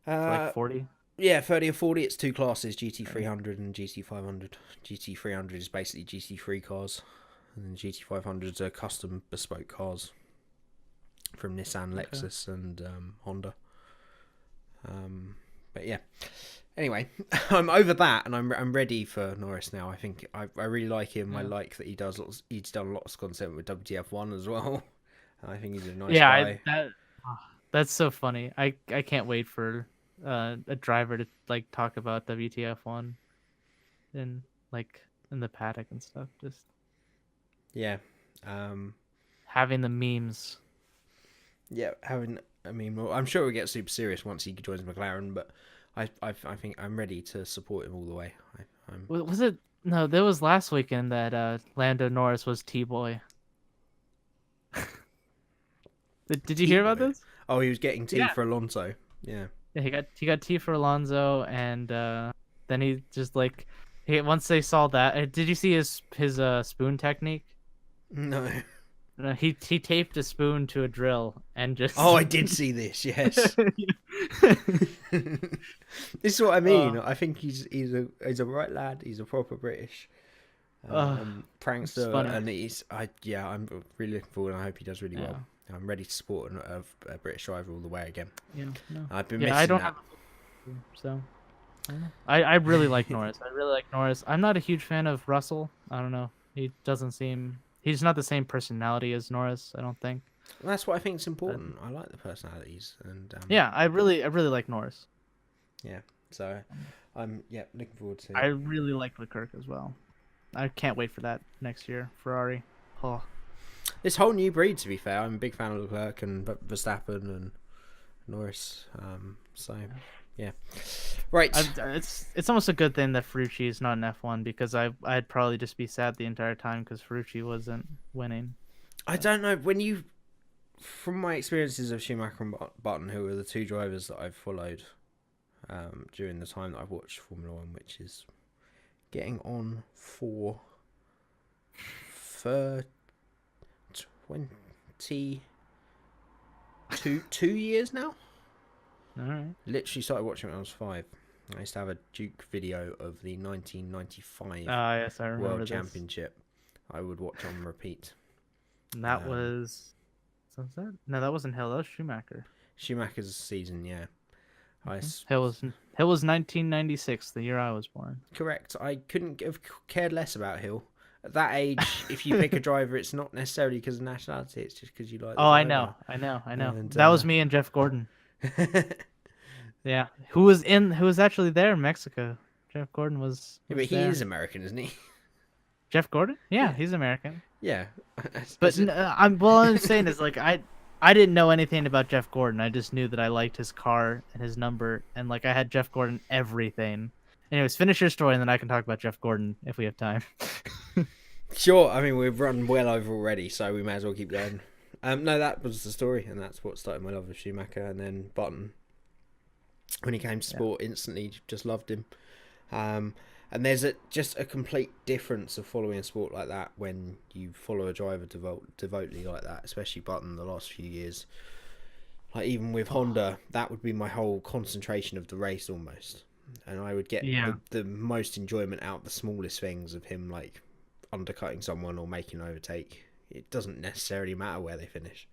Like 40? Yeah, 30 or 40. It's two classes, GT300 and GT500. GT300 is basically GT3 cars, and then GT500s are custom bespoke cars from Nissan, Lexus, and Honda. But yeah. Anyway, I'm over that, and I'm ready for Norris now. I think I really like him. Yeah. I like that he's done lots of content with WTF1 as well. I think he's a nice guy. That's so funny. I can't wait for a driver to like talk about WTF1 in the paddock and stuff. Just having the memes. Yeah, well, I'm sure it'll get super serious once he joins McLaren, but I think I'm ready to support him all the way. Was it? No, that was last weekend that Lando Norris was T-Boy. Did you hear about this? Oh, he was getting T for Alonso. Yeah. Yeah, he got T for Alonso, and then he just Once they saw that, did you see his spoon technique? No. No, he taped a spoon to a drill and Oh, just. I did see this. Yes. This is what I mean. uh, I think he's a right lad. He's a proper British uh, it's prankster, funny. and I'm really looking forward. And I hope he does really Yeah. well. I'm ready to support a British driver all the way again. Yeah. No. I've been Yeah, I missing don't that. have. So I don't know. I really like Norris. I really like Norris. I'm not a huge fan of Russell. I don't know. He doesn't seem. He's not the same personality as Norris. I don't think. That's what I think is But important. I like the personalities, and yeah, I really like Norris. yeah. So I'm looking forward to. I really like Leclerc as well. I can't wait for that next year. Ferrari. Oh, This whole new breed, to be fair, I'm a big fan of Leclerc and Verstappen and Norris. So, yeah. Right. it's almost a good thing that Ferrucci is not in F1 because I'd probably just be sad the entire time because Ferrucci wasn't winning. I don't know. From my experiences of Schumacher and Button, who are the two drivers that I've followed during the time that I've watched Formula One, which is getting on for 22 years now. All right. Literally started watching when I was 5. I used to have a Duke video of the 1995 Yes, I remember World this. Championship. I would watch on repeat. And that was. Sunset? No, that wasn't Hill. That was Schumacher. Schumacher's season, yeah. Hill was 1996, the year I was born. Correct. I couldn't have cared less about Hill. At that age, if you pick a driver, it's not necessarily because of nationality. It's just because you like. Oh, I know. And, that was me and Jeff Gordon. Yeah, who was actually there in Mexico. Jeff Gordon was. Yeah, but he there. is American, isn't he? Jeff Gordon? Yeah, Yeah. he's American. Yeah. But I'm saying is like I didn't know anything about Jeff Gordon. I just knew that I liked his car and his number, and like I had Jeff Gordon everything. Anyways, finish your story, and then I can talk about Jeff Gordon if we have time. Sure. I mean, we've run well over already, so we may as well keep going. No, that was the story, and that's what started my love of Schumacher, and then Button. When he came to sport, instantly just loved him. And there's just a complete difference of following a sport like that when you follow a driver devotedly like that, especially Button the last few years. Like even with Honda, that would be my whole concentration of the race almost. And I would get the most enjoyment out of the smallest things of him like undercutting someone or making an overtake. It doesn't necessarily matter where they finish.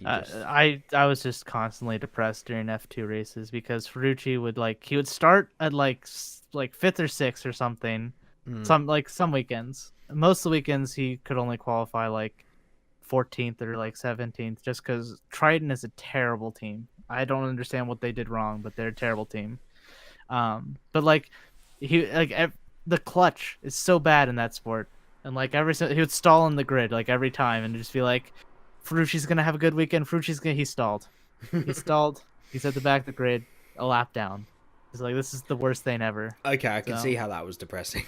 I was just constantly depressed during F2 races because Ferrucci would start at like fifth or sixth or something. Some weekends. Most of the weekends he could only qualify like 14th or like 17th just because Triton is a terrible team. I don't understand what they did wrong, but they're a terrible team. But like the clutch is so bad in that sport, and like he would stall in the grid like every time and just be like, Ferrucci's gonna have a good weekend. He stalled. He stalled. He's at the back of the grid, a lap down. He's like, this is the worst thing ever. Okay, I can see how that was depressing.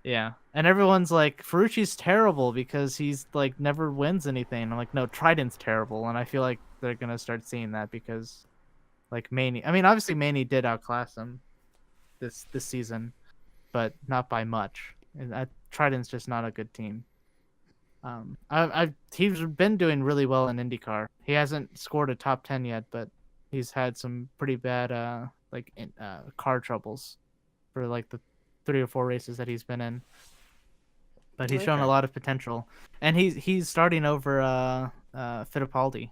Yeah, and everyone's like, Ferrucci's terrible because he's like never wins anything. I'm like, no, Trident's terrible, and I feel like they're gonna start seeing that because, like Maney. I mean, obviously Maney did outclass him this season, but not by much. And Trident's just not a good team. He's been doing really well in IndyCar. He hasn't scored a top 10 yet, but he's had some pretty bad car troubles for like the 3 or 4 races that he's been in. But he's shown a lot of potential, and he's starting over Fittipaldi.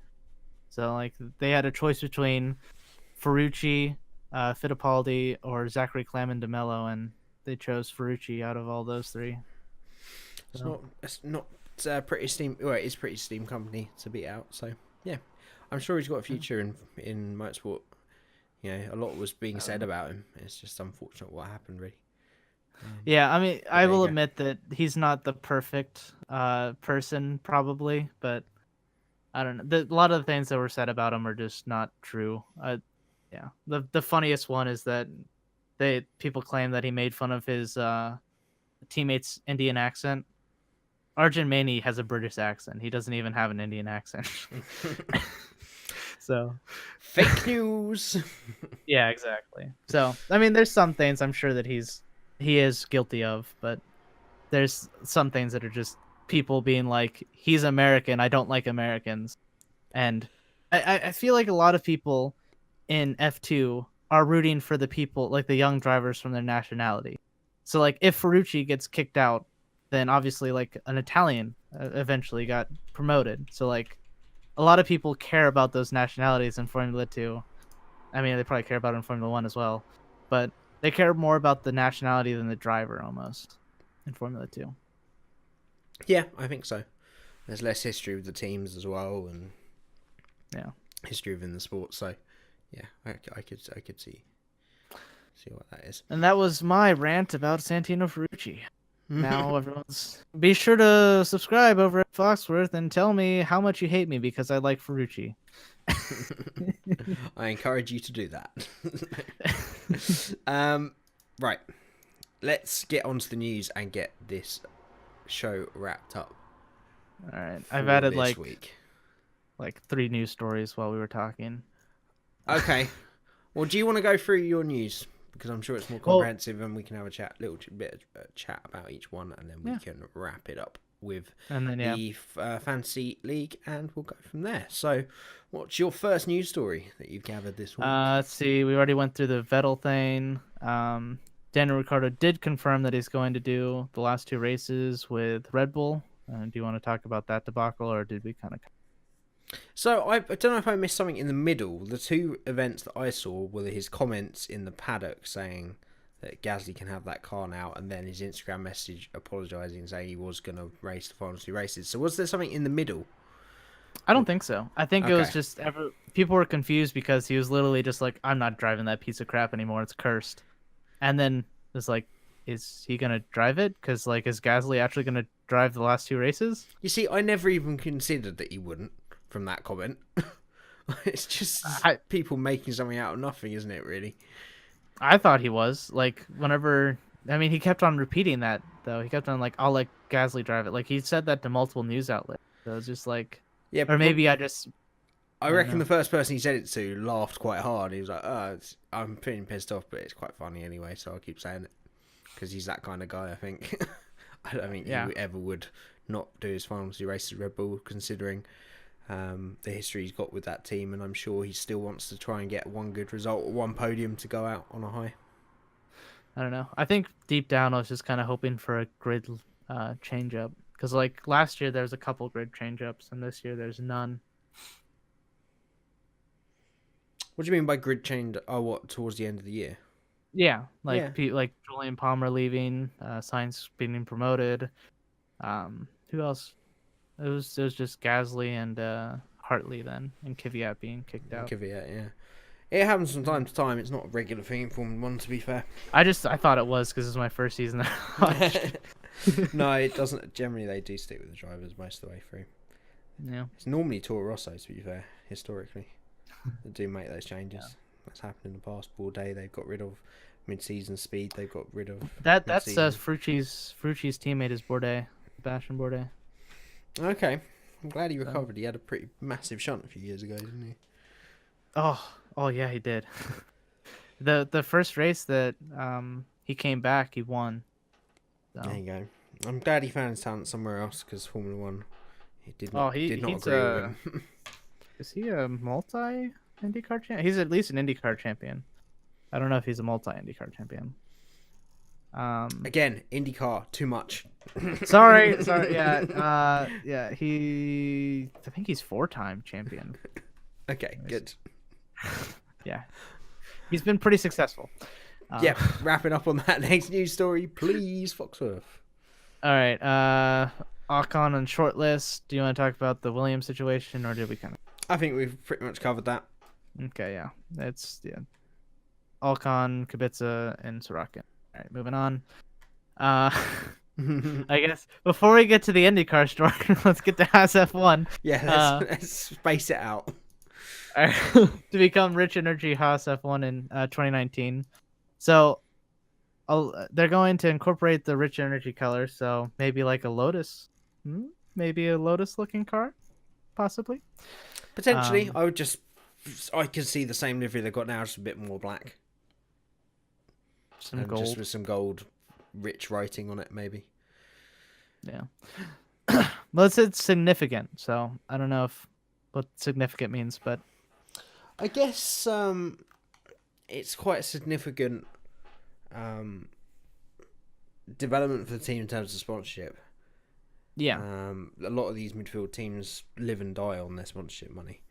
So like they had a choice between Ferrucci, Fittipaldi, or Zachary Clement de Mello, and they chose Ferrucci out of all those 3. So. It's not pretty steam. Well, it is pretty steam company to beat out. So yeah, I'm sure he's got a future in motorsport. You know, a lot was being said about him. It's just unfortunate what happened, really. Yeah, I mean, I will admit that he's not the perfect person, probably, but I don't know. A lot of the things that were said about him are just not true. Yeah, the funniest one is that people claim that he made fun of his teammates' Indian accent. Arjun Maney has a British accent. He doesn't even have an Indian accent. So Fake news. yeah, exactly. So I mean, there's some things I'm sure that he is guilty of, but there's some things that are just people being like, he's American, I don't like Americans. And I feel like a lot of people in F2 are rooting for the people, like the young drivers from their nationality. So like if Ferrucci gets kicked out, then obviously like an Italian eventually got promoted. So like a lot of people care about those nationalities in Formula 2. I mean, they probably care about it in Formula 1 as well, but they care more about the nationality than the driver almost in Formula 2. Yeah, I think so. There's less history with the teams as well, and Yeah. history within the sport. So, yeah, I could see what that is. And that was my rant about Santino Ferrucci. Now everyone's be sure to subscribe over at Foxworth and tell me how much you hate me because I like Ferrucci. I encourage you to do that. Right. Let's get on to the news and get this show wrapped up. All right, I've added this week. like 3 news stories while we were talking. Okay. Well, do you want to go through your news? Because I'm sure it's more comprehensive, and we can have a little bit of chat about each one, and then we can wrap it up with the Fantasy League, and we'll go from there. So, what's your first news story that you've gathered this week? Let's see. We already went through the Vettel thing. Daniel Ricciardo did confirm that he's going to do the last 2 races with Red Bull. Do you want to talk about that debacle, or did we kind of... So, I don't know if I missed something in the middle. The 2 events that I saw were his comments in the paddock saying that Gasly can have that car now, and then his Instagram message apologising, saying he was going to race the final 2 races. So, was there something in the middle? I don't think so. I think it was just... people were confused because he was literally just like, I'm not driving that piece of crap anymore. It's cursed. And then it's like, is he going to drive it? Because, like, is Gasly actually going to drive the last 2 races? You see, I never even considered that he wouldn't from that comment. It's just people making something out of nothing, isn't it, really? I thought he was. Like, whenever... I mean, he kept on repeating that, though. He kept on, like, I'll let Gasly drive it. Like, he said that to multiple news outlets. So it was just like... Yeah, or maybe I reckon the first person he said it to laughed quite hard. He was like, I'm feeling pissed off, but it's quite funny anyway, so I'll keep saying it. Because he's that kind of guy, I think. I don't think he ever would not do his final 2 races at Red Bull, considering the history he's got with that team, and I'm sure he still wants to try and get one good result or one podium to go out on a high. I don't know. I think deep down I was just kind of hoping for a grid change-up. Because, like, last year there was a couple grid change-ups, and this year there's none. What do you mean by grid change? Oh, what, towards the end of the year? Yeah, like Julian Palmer leaving, Sainz being promoted. Who else? It was just Gasly and Hartley then, and Kvyat being kicked out. Kvyat, yeah. It happens from time to time. It's not a regular thing in Formula 1, to be fair. I thought it was because it's my first season that I watched. No, it doesn't. Generally, they do stick with the drivers most of the way through. Yeah. It's normally Toro Rosso, to be fair, historically. They do make those changes. Yeah. That's happened in the past. Bourdais, they've got rid of mid-season speed. They've got rid of that's Frucci's teammate is Bourdais, Sebastian Bourdais. Okay, I'm glad he recovered. He had a pretty massive shunt a few years ago, didn't he? Oh yeah, he did. the first race that he came back, he won. So. There you go. I'm glad he found his talent somewhere else, because Formula 1, he did not agree with him. Is he a multi-IndyCar champion? He's at least an IndyCar champion. I don't know if he's a multi-IndyCar champion. Again, IndyCar, too much. sorry, yeah. I think he's 4-time champion. Okay, good. Yeah. He's been pretty successful. Yep, wrapping up on that next news story, please, Foxworth. All right, Ocon on short list. Do you want to talk about the Williams situation, or did we kind of... I think we've pretty much covered that. Okay, yeah. Ocon, Kubica, and Sorokin. All right, moving on. I guess before we get to the IndyCar story, let's get to Haas F1. Yeah, let's space it out. To become Rich Energy Haas F1 in 2019. So they're going to incorporate the Rich Energy color, so maybe like a Lotus. Maybe a Lotus-looking car, possibly. Potentially. I would just I can see the same livery they've got now, just a bit more black. Some And gold. just with some gold, rich writing on it, maybe. Yeah. Well, it's significant, so I don't know what significant means, but I guess it's quite a significant development for the team in terms of sponsorship. yeah. A lot of these midfield teams live and die on their sponsorship money.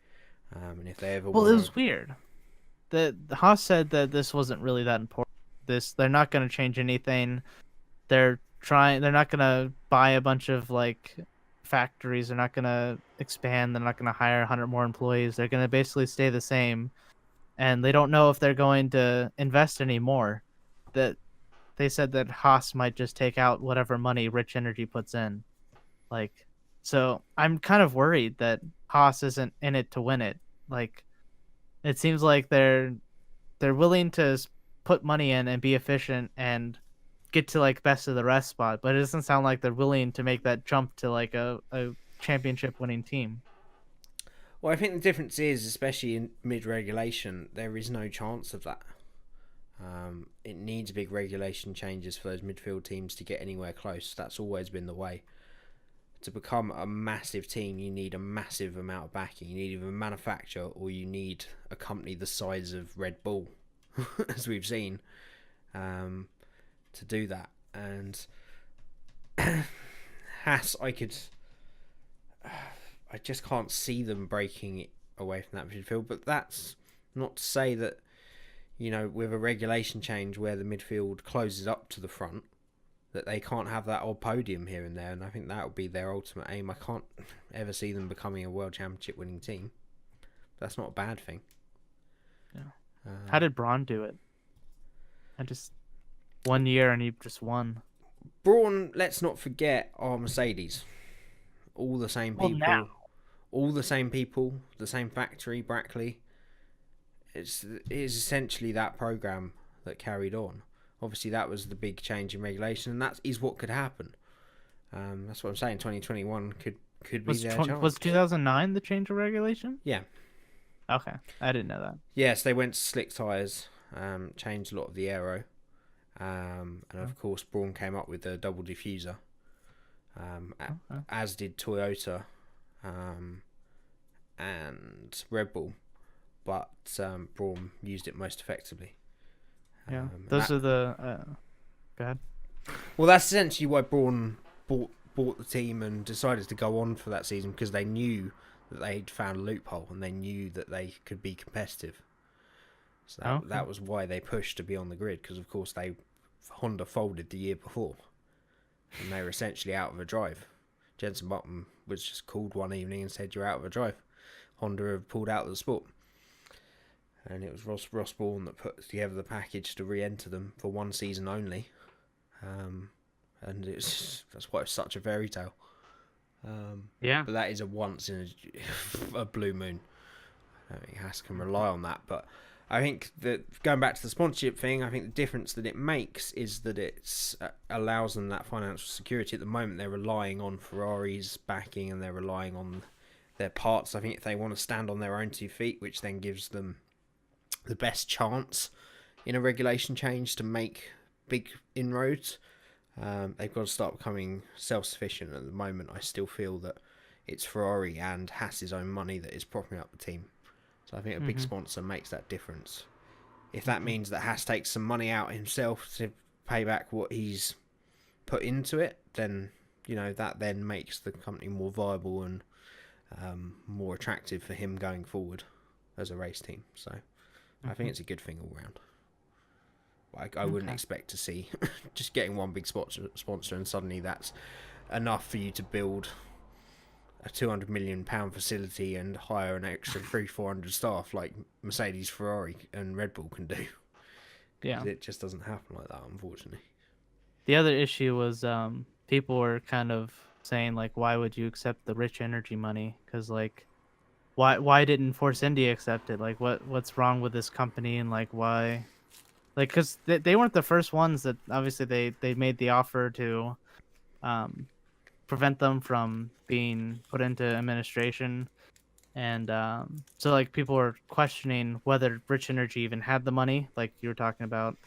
And if they ever Well, want it was weird. The Haas said that this wasn't really that important. They're not going to change anything. They're not going to buy a bunch of like factories. They're not going to expand. They're not going to hire 100 more employees. They're going to basically stay the same. And they don't know if they're going to invest any more. That they said that Haas might just take out whatever money Rich Energy puts in. Like, so I'm kind of worried that Haas isn't in it to win it. Like, it seems like they're willing to put money in and be efficient and get to like best of the rest spot, but it doesn't sound like they're willing to make that jump to like a championship winning team. Well, I think the difference is, especially in mid-regulation, there is no chance of that. It needs big regulation changes for those midfield teams to get anywhere close. That's always been the way. To become a massive team, you need a massive amount of backing. You need either a manufacturer or you need a company the size of Red Bull, as we've seen, to do that. And Haas, I just can't see them breaking it away from that midfield. But that's not to say that, with a regulation change where the midfield closes up to the front, that they can't have that odd podium here and there. And I think that would be their ultimate aim. I can't ever see them becoming a world championship winning team. That's not a bad thing. Yeah. How did Braun do it? I just 1 year and he just won. Braun, let's not forget, are Mercedes. All the same people. Now. All the same people. The same factory, Brackley. It is essentially that program that carried on. Obviously, that was the big change in regulation, and that is what could happen. That's what I'm saying. 2021 could be their chance. Was 2009 the change of regulation? Yeah. Okay, I didn't know that. Yes, they went to slick tyres, changed a lot of the aero, and of course, Braun came up with the double diffuser, as did Toyota and Red Bull, but Braun used it most effectively. Yeah, those are the. Go ahead. Well, that's essentially why Braun bought the team and decided to go on for that season, because they knew that they'd found a loophole and they knew that they could be competitive. So that was why they pushed to be on the grid, because of course Honda folded the year before and they were essentially out of a drive. Jenson Button was just called one evening and said, "You're out of a drive." Honda have pulled out of the sport. And it was Ross Brawn that put together the package to re-enter them for one season only. And that's why it's such a fairy tale. Yeah. But that is a once in a blue moon. I don't think Haas can rely on that. But I think that going back to the sponsorship thing, I think the difference that it makes is that it allows them that financial security. At the moment, they're relying on Ferrari's backing and they're relying on their parts. I think if they want to stand on their own 2 feet, which then gives them the best chance in a regulation change to make big inroads, they've got to start becoming self-sufficient. At the moment, I still feel that it's Ferrari and Haas's own money that is propping up the team. So I think a big sponsor makes that difference. If that means that Haas takes some money out himself to pay back what he's put into it, then that then makes the company more viable and more attractive for him going forward as a race team. So I think it's a good thing all round. I wouldn't expect to see just getting one big sponsor and suddenly that's enough for you to build a £200 million facility and hire an extra 300-400 staff like Mercedes, Ferrari and Red Bull can do. Yeah. It just doesn't happen like that, unfortunately. The other issue was people were kind of saying, like, why would you accept the Rich Energy money? Because, like, why didn't Force India accept it? Like, what's wrong with this company? And, like, why? Like, because they weren't the first ones that, obviously, they made the offer to prevent them from being put into administration. And so like people were questioning whether Rich Energy even had the money, like you were talking about.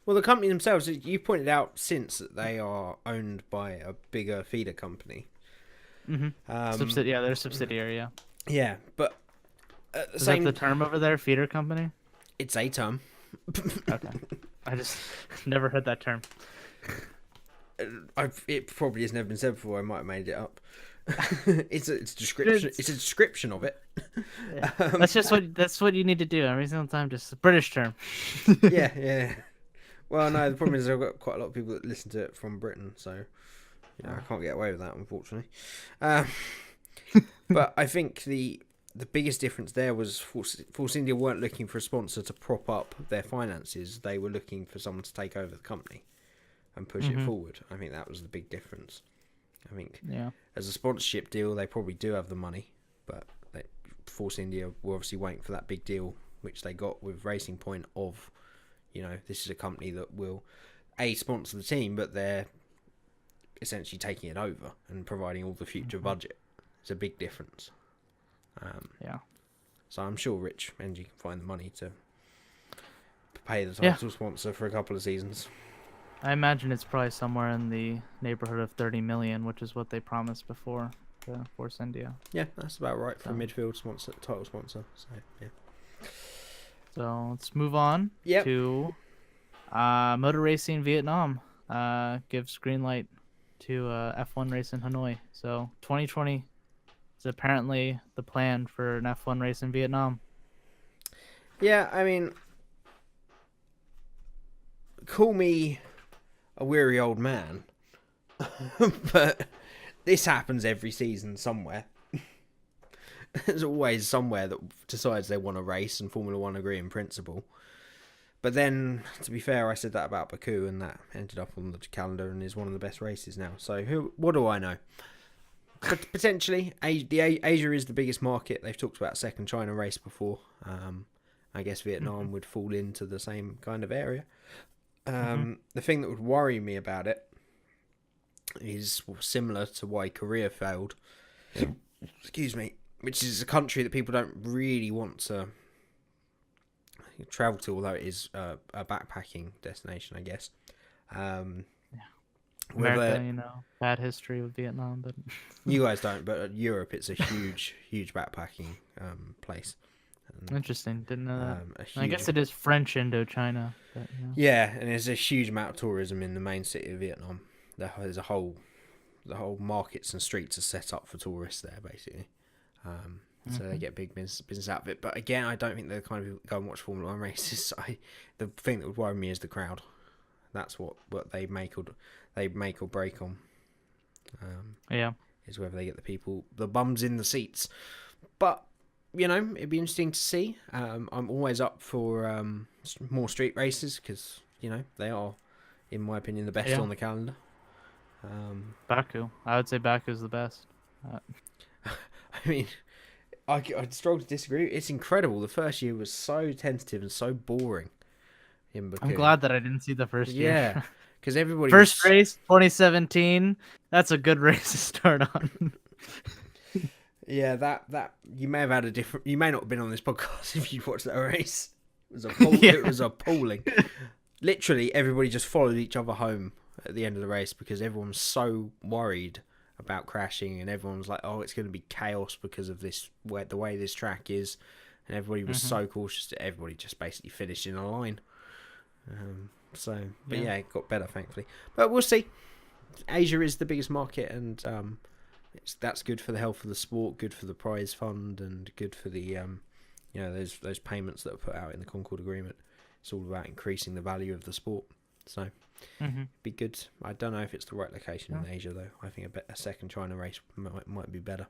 Well, the company themselves, you pointed out since that they are owned by a bigger feeder company. Mm-hmm. Yeah, they're a subsidiary. Yeah. Yeah, but at the Is same, that the term over there? Feeder company? it's a term. Okay. I just never heard that term. It probably has never been said before. I might have made it up. It's a description. It's a description of it. Yeah. That's what you need to do every single time. Just a British term. Yeah. Well, no, the problem is I've got quite a lot of people that listen to it from Britain, so I can't get away with that, unfortunately. But I think the biggest difference there was Force India weren't looking for a sponsor to prop up their finances. They were looking for someone to take over the company and push it forward. I think that was the big difference. I think as a sponsorship deal, they probably do have the money, but Force India were obviously waiting for that big deal, which they got with Racing Point of, this is a company that will, sponsor the team, but they're essentially taking it over and providing all the future budget. It's a big difference. So I'm sure Rich Energy can find the money to pay the title sponsor for a couple of seasons. I imagine it's probably somewhere in the neighborhood of 30 million, which is what they promised before to Force India. Yeah, that's about right for a midfield sponsor, title sponsor. So yeah. So let's move on to Motor Racing Vietnam. Gives green light to F1 race in Hanoi. So 2020 is apparently the plan for an F1 race in Vietnam. Yeah, I mean, call me a weary old man, but this happens every season somewhere. There's always somewhere that decides they want to race, and Formula One agree in principle. But then, to be fair, I said that about Baku, and that ended up on the calendar and is one of the best races now. So what do I know? But potentially, Asia is the biggest market. They've talked about a second China race before. I guess Vietnam would fall into the same kind of area. The thing that would worry me about it is similar to why Korea failed. Excuse me. Which is a country that people don't really want to travel to, although it is a backpacking destination, I guess. America, bad history with Vietnam, but you guys don't. But Europe, it's a huge, huge backpacking place. Interesting, didn't know that. I guess it is French Indochina. But, yeah, and there's a huge amount of tourism in the main city of Vietnam. There's the whole markets and streets are set up for tourists there, basically. So they get big business out of it. But again, I don't think they're the kind of people that go and watch Formula One races. The thing that would worry me is the crowd. That's what they make or break on. Is whether they get the bums in the seats. But it'd be interesting to see. I'm always up for more street races because they are, in my opinion, the best on the calendar. Baku, I would say Baku's the best. I mean, I'd struggle to disagree. It's incredible. The first year was so tentative and so boring in Baku. I'm glad that I didn't see the first year. Yeah, because everybody race 2017. That's a good race to start on. Yeah, that you may have had you may not have been on this podcast if you watched that race. It was appalling. Literally, everybody just followed each other home at the end of the race because everyone was so worried about crashing, and everyone was like, "Oh, it's going to be chaos because of the way this track is," and everybody was so cautious that everybody just basically finished in a line. It got better, thankfully. But we'll see. Asia is the biggest market, and that's good for the health of the sport, good for the prize fund, and good for the those payments that are put out in the Concord Agreement. It's all about increasing the value of the sport. So be good. I don't know if it's the right location in Asia though. I think a second China race might be better.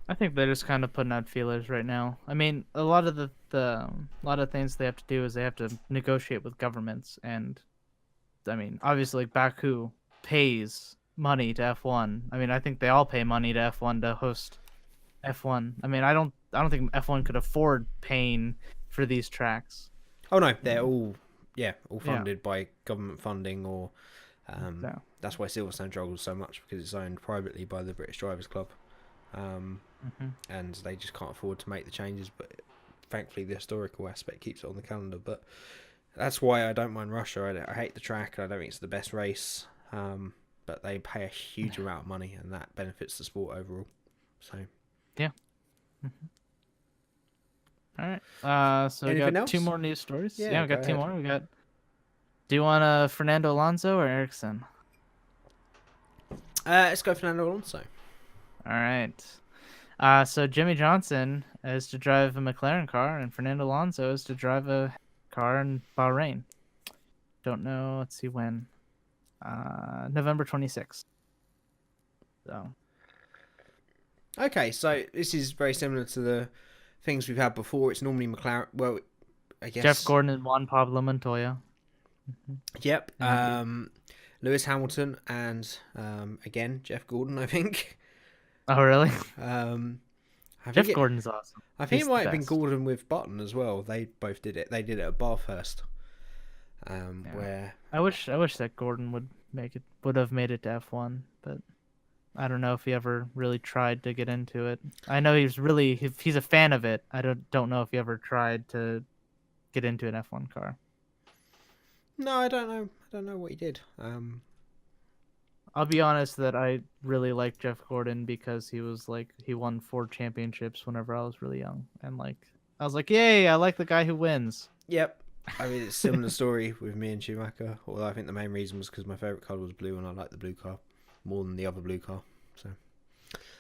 I think they're just kind of putting out feelers right now. I mean, a lot of a lot of things they have to do is they have to negotiate with governments, and I mean, obviously Baku pays money to F1. I mean, I think they all pay money to F1 to host F1. I mean, I don't think F1 could afford paying for these tracks. Oh no, they're all funded by government funding, or that's why Silverstone struggles so much because it's owned privately by the British Drivers Club. and they just can't afford to make the changes. But thankfully, the historical aspect keeps it on the calendar. But that's why I don't mind Russia. I hate the track, and I don't think it's the best race. But they pay a huge amount of money, and that benefits the sport overall. So yeah. All right. So we Anything got else? 2 more news stories. Yeah, we got go 2 ahead. more. We got. Do you want Fernando Alonso or Ericsson? Let's go Fernando Alonso. All right. So Jimmy Johnson is to drive a McLaren car, and Fernando Alonso is to drive a car in Bahrain. Don't know. Let's see when. November 26th. So. Okay, so this is very similar to the things we've had before. It's normally McLaren. Well, I guess Jeff Gordon and Juan Pablo Montoya. Yep. Lewis Hamilton and again Jeff Gordon. I think. Oh really? Jeff Gordon's awesome. I think He's it might the have been best. Gordon with Button as well. They both did it. They did it at Bathurst. Where I wish that Gordon would have made it to F1, but I don't know if he ever really tried to get into it. I know he's a fan of it. I don't know if he ever tried to get into an F1 car. No, I don't know. I don't know what he did. I'll be honest that I really like Jeff Gordon because he won 4 championships whenever I was really young, and I was like, yay! I like the guy who wins. Yep. I mean, it's a similar story with me and Schumacher. Although I think the main reason was because my favourite colour was blue, and I liked the blue car more than the other blue car. So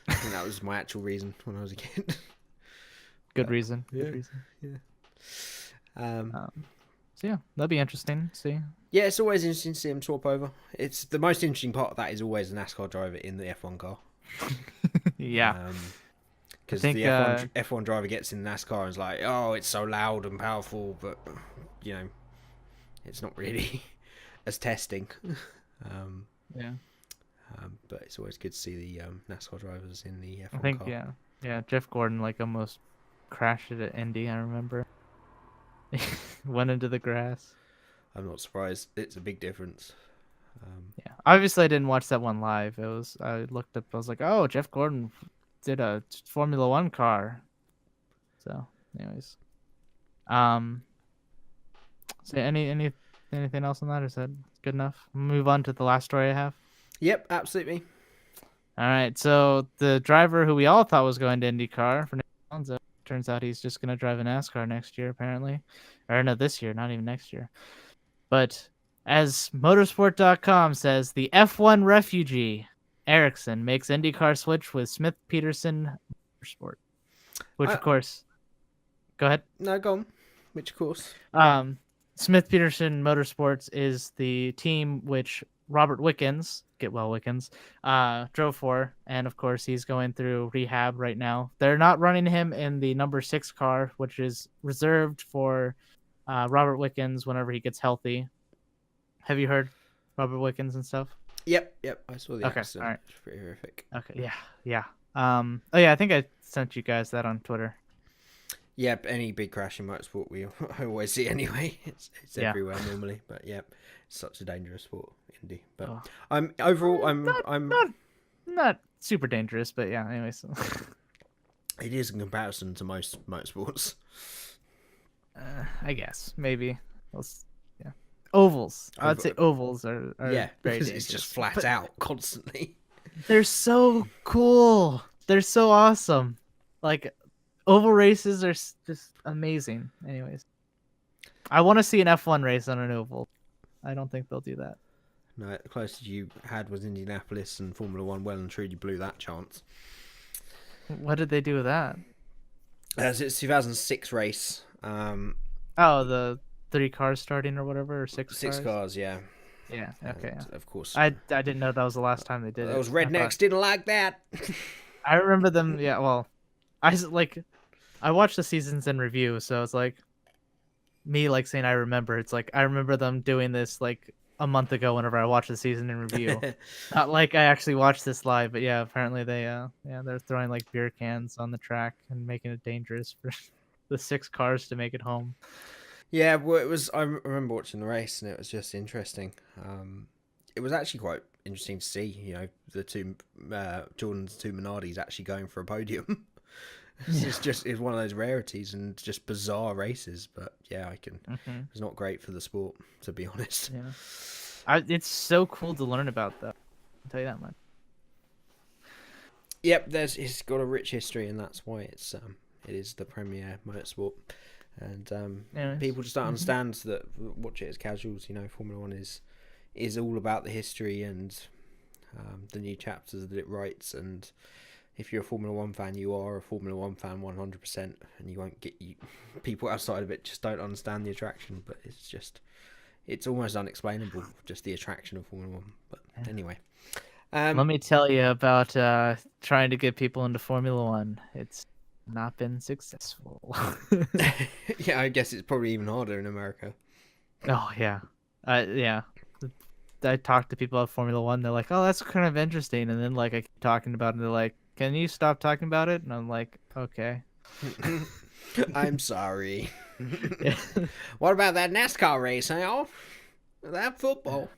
I think that was my actual reason when I was a kid. Good reason. Yeah. Good reason. Yeah. So yeah, that'd be interesting to see. Yeah, it's always interesting to see him swap over. It's the most interesting part of that is always the NASCAR driver in the F1 car. Yeah. Because the F1 driver gets in the NASCAR and is like, oh, it's so loud and powerful, but it's not really as testing. Yeah. But it's always good to see the NASCAR drivers in the F1 I think car. yeah. Jeff Gordon almost crashed it at Indy. I remember. Went into the grass. I'm not surprised. It's a big difference. Yeah. Obviously, I didn't watch that one live. I looked up. I was like, oh, Jeff Gordon did a Formula One car. So, anyways, So anything else on that? Is that good enough? Move on to the last story I have. Yep, absolutely. All right. So the driver who we all thought was going to IndyCar, Fernando Alonso, turns out he's just going to drive a NASCAR next year, apparently. Or no, this year, not even next year. But as Motorsport.com says, the F1 refugee Ericsson makes IndyCar switch with Smith Peterson Motorsport, which of course. Go ahead. No, go on. Which of course. Smith Peterson Motorsports is the team which Robert Wickens, drove for, and of course he's going through rehab right now. They're not running him in the number 6 car, which is reserved for Robert Wickens whenever he gets healthy. Have you heard Robert Wickens and stuff? Yep. I saw the accident. All right. It's pretty horrific. Okay, yeah. Oh yeah, I think I sent you guys that on Twitter. Yep, any big crash in motorsport I always see anyway. It's everywhere normally, but yep, it's such a dangerous sport, Indy. But I'm not super dangerous, but yeah. Anyways, it is in comparison to most motorsports. I guess maybe. Yeah, ovals. I'd say ovals are yeah, very because dangerous. it's just flat out constantly. They're so cool. They're so awesome. Oval races are just amazing. Anyways, I want to see an F1 race on an oval. I don't think they'll do that. No, the closest you had was Indianapolis, and Formula One well and truly blew that chance. What did they do with that? It's 2006 race. The 3 cars starting or whatever, or 6 cars, yeah. Yeah, okay. And of course. I didn't know that was the last time they did it. Those rednecks didn't like that. I remember them, yeah, well, I watched the seasons in review, so it's me saying I remember. It's I remember them doing this a month ago whenever I watched the season in review. Not I actually watched this live, but yeah, apparently they're throwing beer cans on the track and making it dangerous for the 6 cars to make it home. Yeah, well, I remember watching the race and it was just interesting. It was actually quite interesting to see. You know, the two Jordan's two Minardis actually going for a podium. It's one of those rarities and just bizarre races. But yeah, it's not great for the sport, to be honest. Yeah, it's so cool to learn about that. I'll tell you that much. Yep, it's got a rich history, and that's why it is the premier motorsport. And people just don't understand that. Watch it as casuals. You know, Formula One is all about the history and the new chapters that it writes. And if you're a Formula One fan, you are a Formula One fan 100%, and you won't get people outside of it just don't understand the attraction. But it's almost unexplainable, just the attraction of Formula One. But anyway. Let me tell you about trying to get people into Formula One. It's not been successful. Yeah, I guess it's probably even harder in America. Oh, yeah. Yeah. I talk to people about Formula One. They're like, oh, that's kind of interesting. And then, like, I keep talking about it, and they're like, can you stop talking about it? And I'm like, okay. I'm sorry. What about that NASCAR race, huh? That football?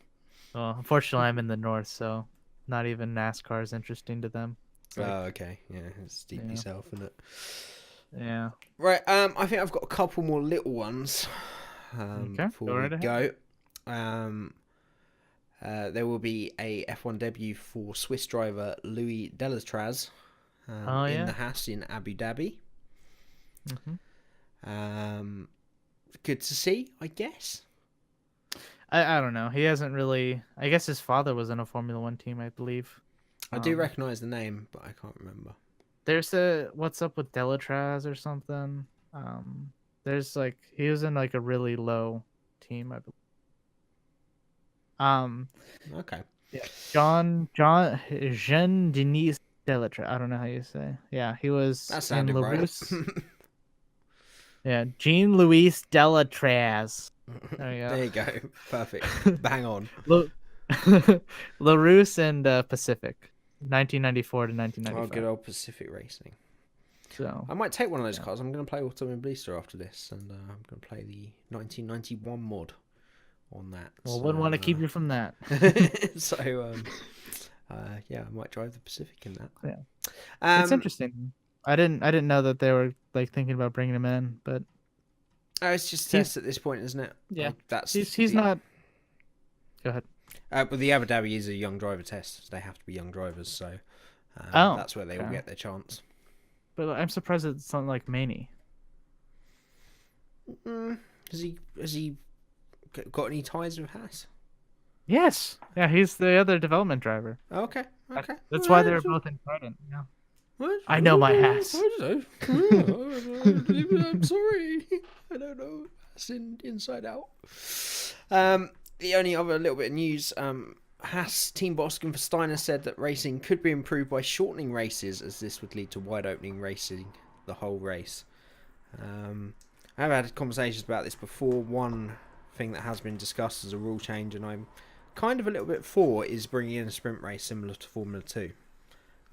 Well, unfortunately, I'm in the north, so not even NASCAR is interesting to them. Like, oh, okay. Yeah, it's deep yourself, isn't it? Yeah. Right. I think I've got a couple more little ones. Before we go. There will be a F1 debut for Swiss driver Louis Delétraz in the Haas in Abu Dhabi. Good to see, I guess. I don't know. He hasn't really. I guess his father was in a Formula One team, I believe. I do recognize the name, but I can't remember. There's what's up with Delétraz or something. There's like he was in like a really low team, I believe. Okay. Yeah. Jean Denis Delétraz. I don't know how you say. Yeah, he was. That sounded right. Yeah, Jean-Louis Delétraz. There you go. There you go. Perfect. Bang on. LaRousse and Pacific, 1994 to 1995. Oh, good old Pacific Racing. So I might take one of those cars. I'm going to play Automobilista after this, and I'm going to play the 1991 mod on that. Well, wouldn't want to keep you from that. So, yeah, I might drive the Pacific in that. Yeah, it's interesting. I didn't know that they were like thinking about bringing him in, but it's just test at this point, isn't it? Yeah, like, that's he's not. Go ahead. But the Abu Dhabi is a young driver test. They have to be young drivers, so that's where they will get their chance. But I'm surprised it's something like Maney. Has he got any ties with Haas? Yes. Yeah, he's the other development driver. Okay. That's why they're both in Trident. Yeah. I know my Haas. I'm sorry. I don't know. That's inside out. The only other little bit of news, Haas team boss Gunther Steiner said that racing could be improved by shortening races, as this would lead to wide opening racing the whole race. I've had conversations about this before. One thing that has been discussed as a rule change, and I'm kind of a little bit for, is bringing in a sprint race similar to Formula 2.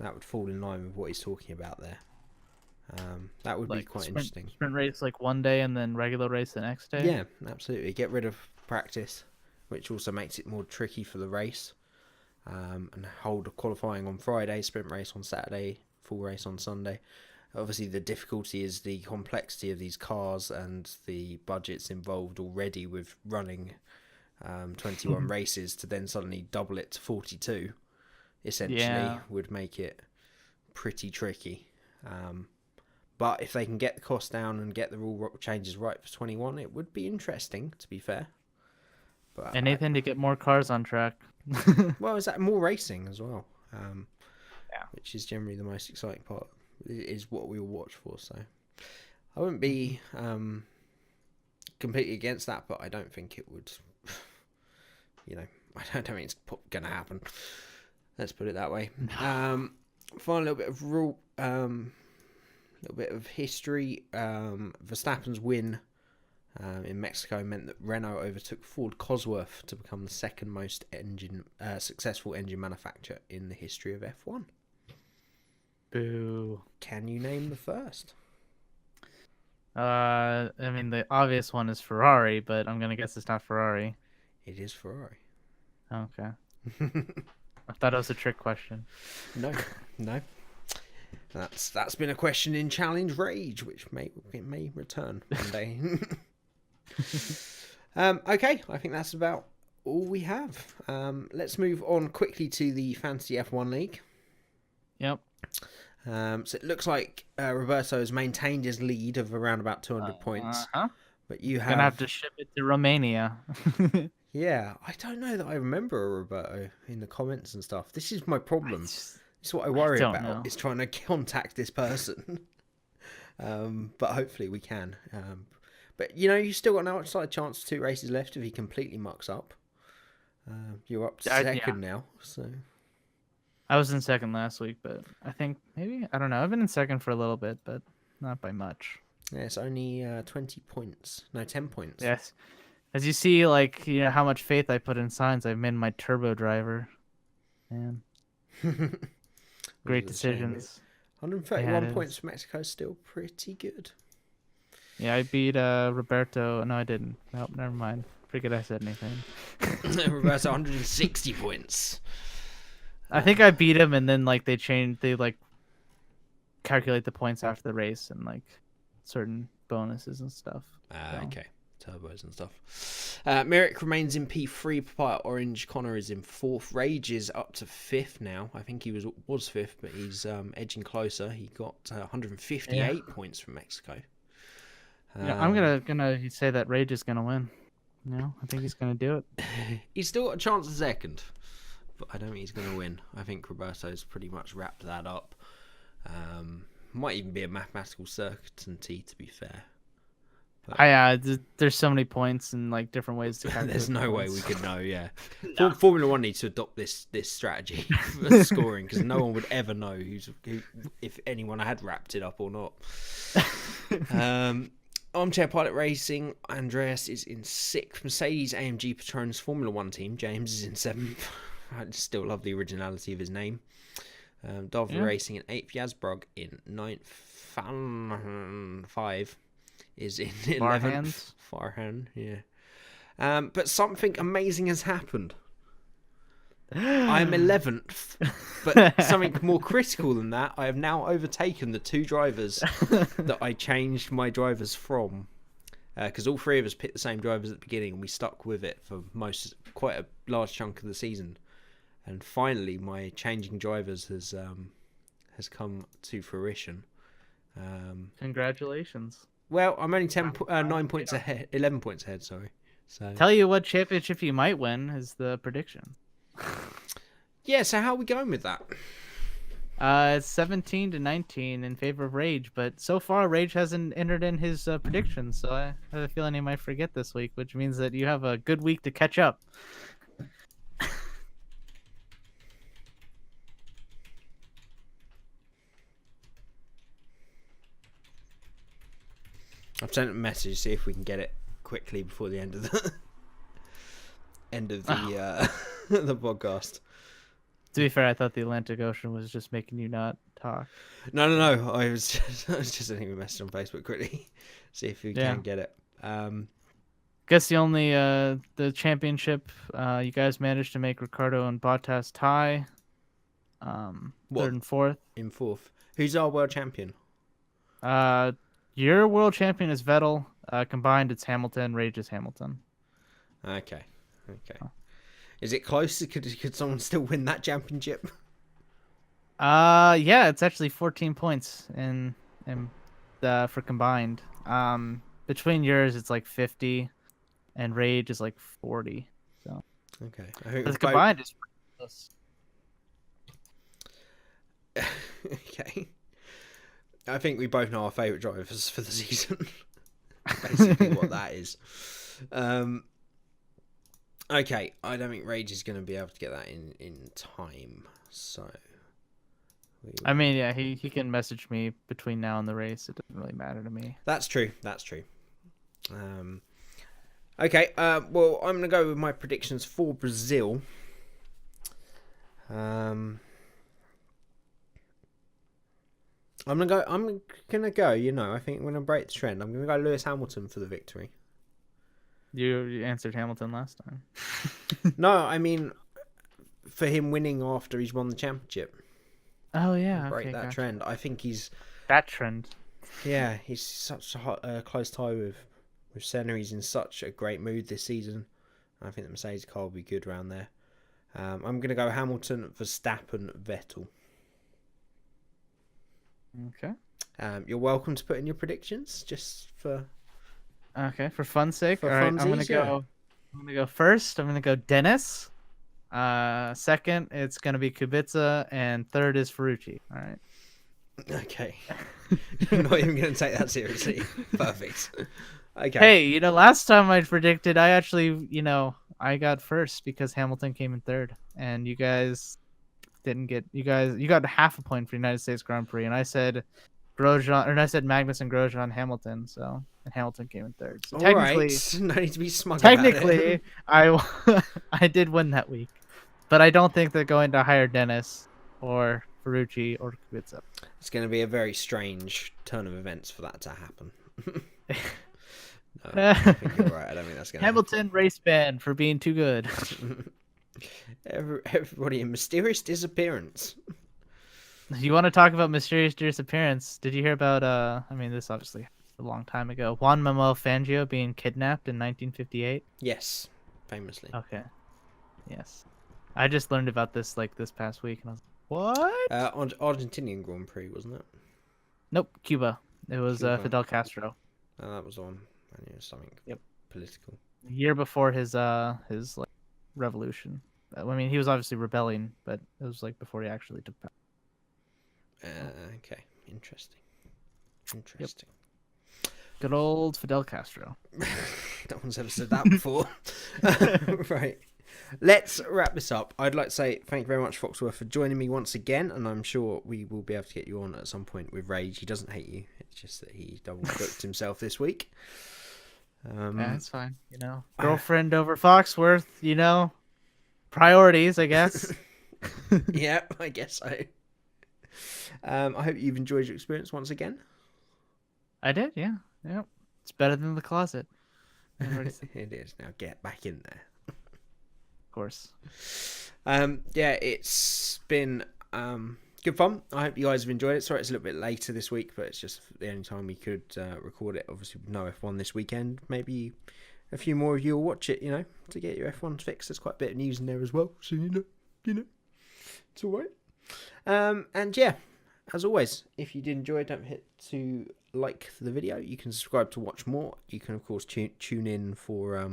That would fall in line with what he's talking about there. That would be quite interesting. Sprint race like one day and then regular race the next day? Yeah, absolutely. Get rid of practice, which also makes it more tricky for the race. And hold qualifying on Friday, sprint race on Saturday, full race on Sunday. Obviously, the difficulty is the complexity of these cars and the budgets involved already with running 21 races to then suddenly double it to 42. Essentially, would make it pretty tricky. But if they can get the cost down and get the rule changes right for 21, it would be interesting, to be fair. But anything to get more cars on track. Well, is that more racing as well? Which is generally the most exciting part. Is what we will watch for. So I wouldn't be completely against that, but I don't think it would. I don't think it's going to happen. Let's put it that way. Final little bit of rule, little bit of history. Verstappen's win in Mexico meant that Renault overtook Ford Cosworth to become the second most successful engine manufacturer in the history of F1. Boo. Can you name the first? I mean, the obvious one is Ferrari, but I'm going to guess it's not Ferrari. It is Ferrari. Okay. I thought it was a trick question. No, no. That's been a question in Challenge Rage, which may return one day. Okay, I think that's about all we have. Let's move on quickly to the Fantasy F1 League. Yep. So it looks like Roberto has maintained his lead of around about 200 points. But you Gonna have to ship it to Romania. Yeah, I don't know that I remember Roberto in the comments and stuff. This is my problem. It's what I worry about, is trying to contact this person. But hopefully we can. But, you still got an outside chance, 2 races left if he completely mucks up. You're up to second now, so... I was in second last week, but I think maybe, I don't know. I've been in second for a little bit, but not by much. Yeah, it's only 20 points. No, 10 points. Yes. As you see, how much faith I put in Sainz, I've made my turbo driver. Man. Great decisions. 131 points for Mexico is still pretty good. Yeah, I beat Roberto. No, I didn't. Nope, never mind. Forget I said anything. Roberto, 160 points. I think I beat him, and then they calculate the points after the race and certain bonuses and stuff. Okay, turbos and stuff. Merrick remains in P3. Papaya Orange. Connor is in 4th. Rage is up to 5th now. I think he was 5th, but he's edging closer. He got 158 points from Mexico. Yeah, I'm gonna say that Rage is gonna win. I think he's gonna do it. He's still got a chance of second, but I don't think he's going to win. I think Roberto's pretty much wrapped that up. Might even be a mathematical certainty, to be fair. There's so many points and different ways to calculate. There's no way we could know. Yeah, no. Formula One needs to adopt this strategy for scoring, because no one would ever know if anyone had wrapped it up or not. Armchair Pilot Racing, Andreas is in 6th. Mercedes AMG Petronas Formula One team, James is in 7th. I still love the originality of his name. Dovey Racing in 8th. Yazbrug in 9th. Fan 5 is in 11th. Farhan, yeah. But something amazing has happened. I'm 11th, but something more critical than that, I have now overtaken the 2 drivers that I changed my drivers from. Because all 3 of us picked the same drivers at the beginning, and we stuck with it for quite a large chunk of the season. And finally, my changing drivers has come to fruition. Congratulations! Well, I'm only 9 points ahead, 11 points ahead. Sorry. So tell you what championship you might win is the prediction. Yeah. So how are we going with that? It's 17-19 in favor of Rage, but so far Rage hasn't entered in his predictions, so I have a feeling he might forget this week, which means that you have a good week to catch up. I've sent a message to see if we can get it quickly before the end of the the podcast. To be fair, I thought the Atlantic Ocean was just making you not talk. No. I was just sending a message on Facebook quickly, see if we can get it. Guess the only the championship you guys managed to make Ricardo and Bottas tie. 3rd and 4th. In 4th. Who's our world champion? Your world champion is Vettel. Combined, it's Hamilton. Rage is Hamilton. Okay. Oh. Is it close? Could someone still win that championship? Yeah, it's actually 14 points for combined. Between yours, it's 50, and Rage is 40. So okay, the combined is close. Okay. I think we both know our favourite drivers for the season. Basically what that is. Okay, I don't think Rage is going to be able to get that in time. So, I mean, yeah, he can message me between now and the race. It doesn't really matter to me. That's true. Okay, well, I'm going to go with my predictions for Brazil. I'm gonna go. I think I'm gonna break the trend. I'm gonna go Lewis Hamilton for the victory. You answered Hamilton last time. No, I mean, for him winning after he's won the championship. Oh yeah, Break okay, that gotcha. trend. I think he's That trend. he's such a close tie with Senna. He's in such a great mood this season. I think the Mercedes car will be good around there. I'm going to go Hamilton, Verstappen, Vettel. Okay. You're welcome to put in your predictions, just for Okay, for fun's sake. For All right, I'm gonna funsies, yeah. go. I'm gonna go first. I'm gonna go Dennis. Second, it's gonna be Kubica, and third is Ferrucci. All right. Okay. I'm not even going to take that seriously. Perfect. Okay. Hey, last time I predicted, I actually, I got first because Hamilton came in third, and you guys didn't get. You got half a point for United States Grand Prix, and I said I said Magnussen, Grosjean, Hamilton. So, and Hamilton came in third. So All technically, right. No need to be smug about it. technically, I did win that week, but I don't think they're going to hire Dennis or Ferrucci or Kubica. It's going to be a very strange turn of events for that to happen. No, I think you're right. I don't think that's going to Hamilton race ban for being too good. happen. Everybody in mysterious disappearance. You want to talk about mysterious disappearance? Did you hear about this obviously a long time ago, Juan Manuel Fangio being kidnapped in 1958? Yes, famously. Okay. Yes. I just learned about this this past week and I was like, what? Argentinian Grand Prix, wasn't it? Nope, Cuba. It was Cuba. Fidel Castro. Oh, that was on. I knew it was something Yep. political. A year before his revolution. He was obviously rebelling, but it was before he actually took power. Okay, interesting. Good old Fidel Castro. No one's ever said that before. Right. Let's wrap this up. I'd like to say thank you very much, Foxworth, for joining me once again, and I'm sure we will be able to get you on at some point with Rage. He doesn't hate you. It's just that he double booked himself this week. Yeah, it's fine. Girlfriend over Foxworth, priorities, I guess. Yeah, I guess so. I hope you've enjoyed your experience once again. I did, yeah. Yep. It's better than the closet. It is. Now get back in there. Of course. Yeah, it's been good fun. I hope you guys have enjoyed it. Sorry it's a little bit later this week, but it's just the only time we could record it. Obviously, with no F1 this weekend. Maybe a few more of you will watch it, to get your F1 fixed. There's quite a bit of news in there as well, so it's all right. And yeah, as always, if you did enjoy it, don't forget to like the video. You can subscribe to watch more. You can, of course, tune in for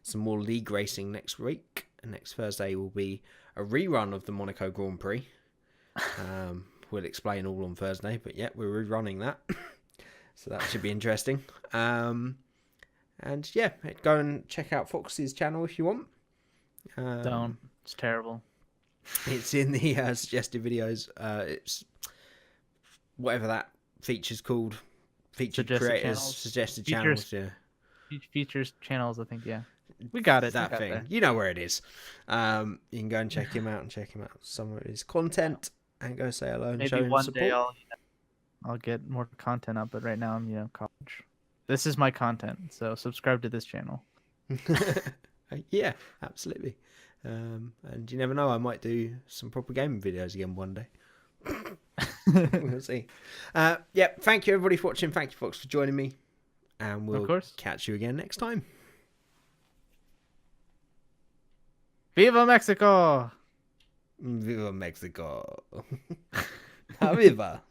some more league racing next week. And next Thursday will be a rerun of the Monaco Grand Prix. We'll explain all on Thursday, but yeah, we're rerunning that. So that should be interesting. And yeah, go and check out Fox's channel if you want. Don't. It's terrible. It's in the suggested videos. It's whatever that feature's called. Featured Suggested creators, channels. suggested Features. channels. Yeah, Features channels, I think, yeah. We got it. that we got thing. there. You know where it is. You can go and check him out some of his content and go say hello and show Maybe him one support. day I'll get more content up, but right now I'm college. This is my content, so subscribe to this channel. Yeah, absolutely. And you never know, I might do some proper gaming videos again one day. We'll see. Yeah, thank you everybody for watching. Thank you, Fox, for joining me. And we'll Of course. catch you again next time. Viva Mexico! Viva Mexico. Viva.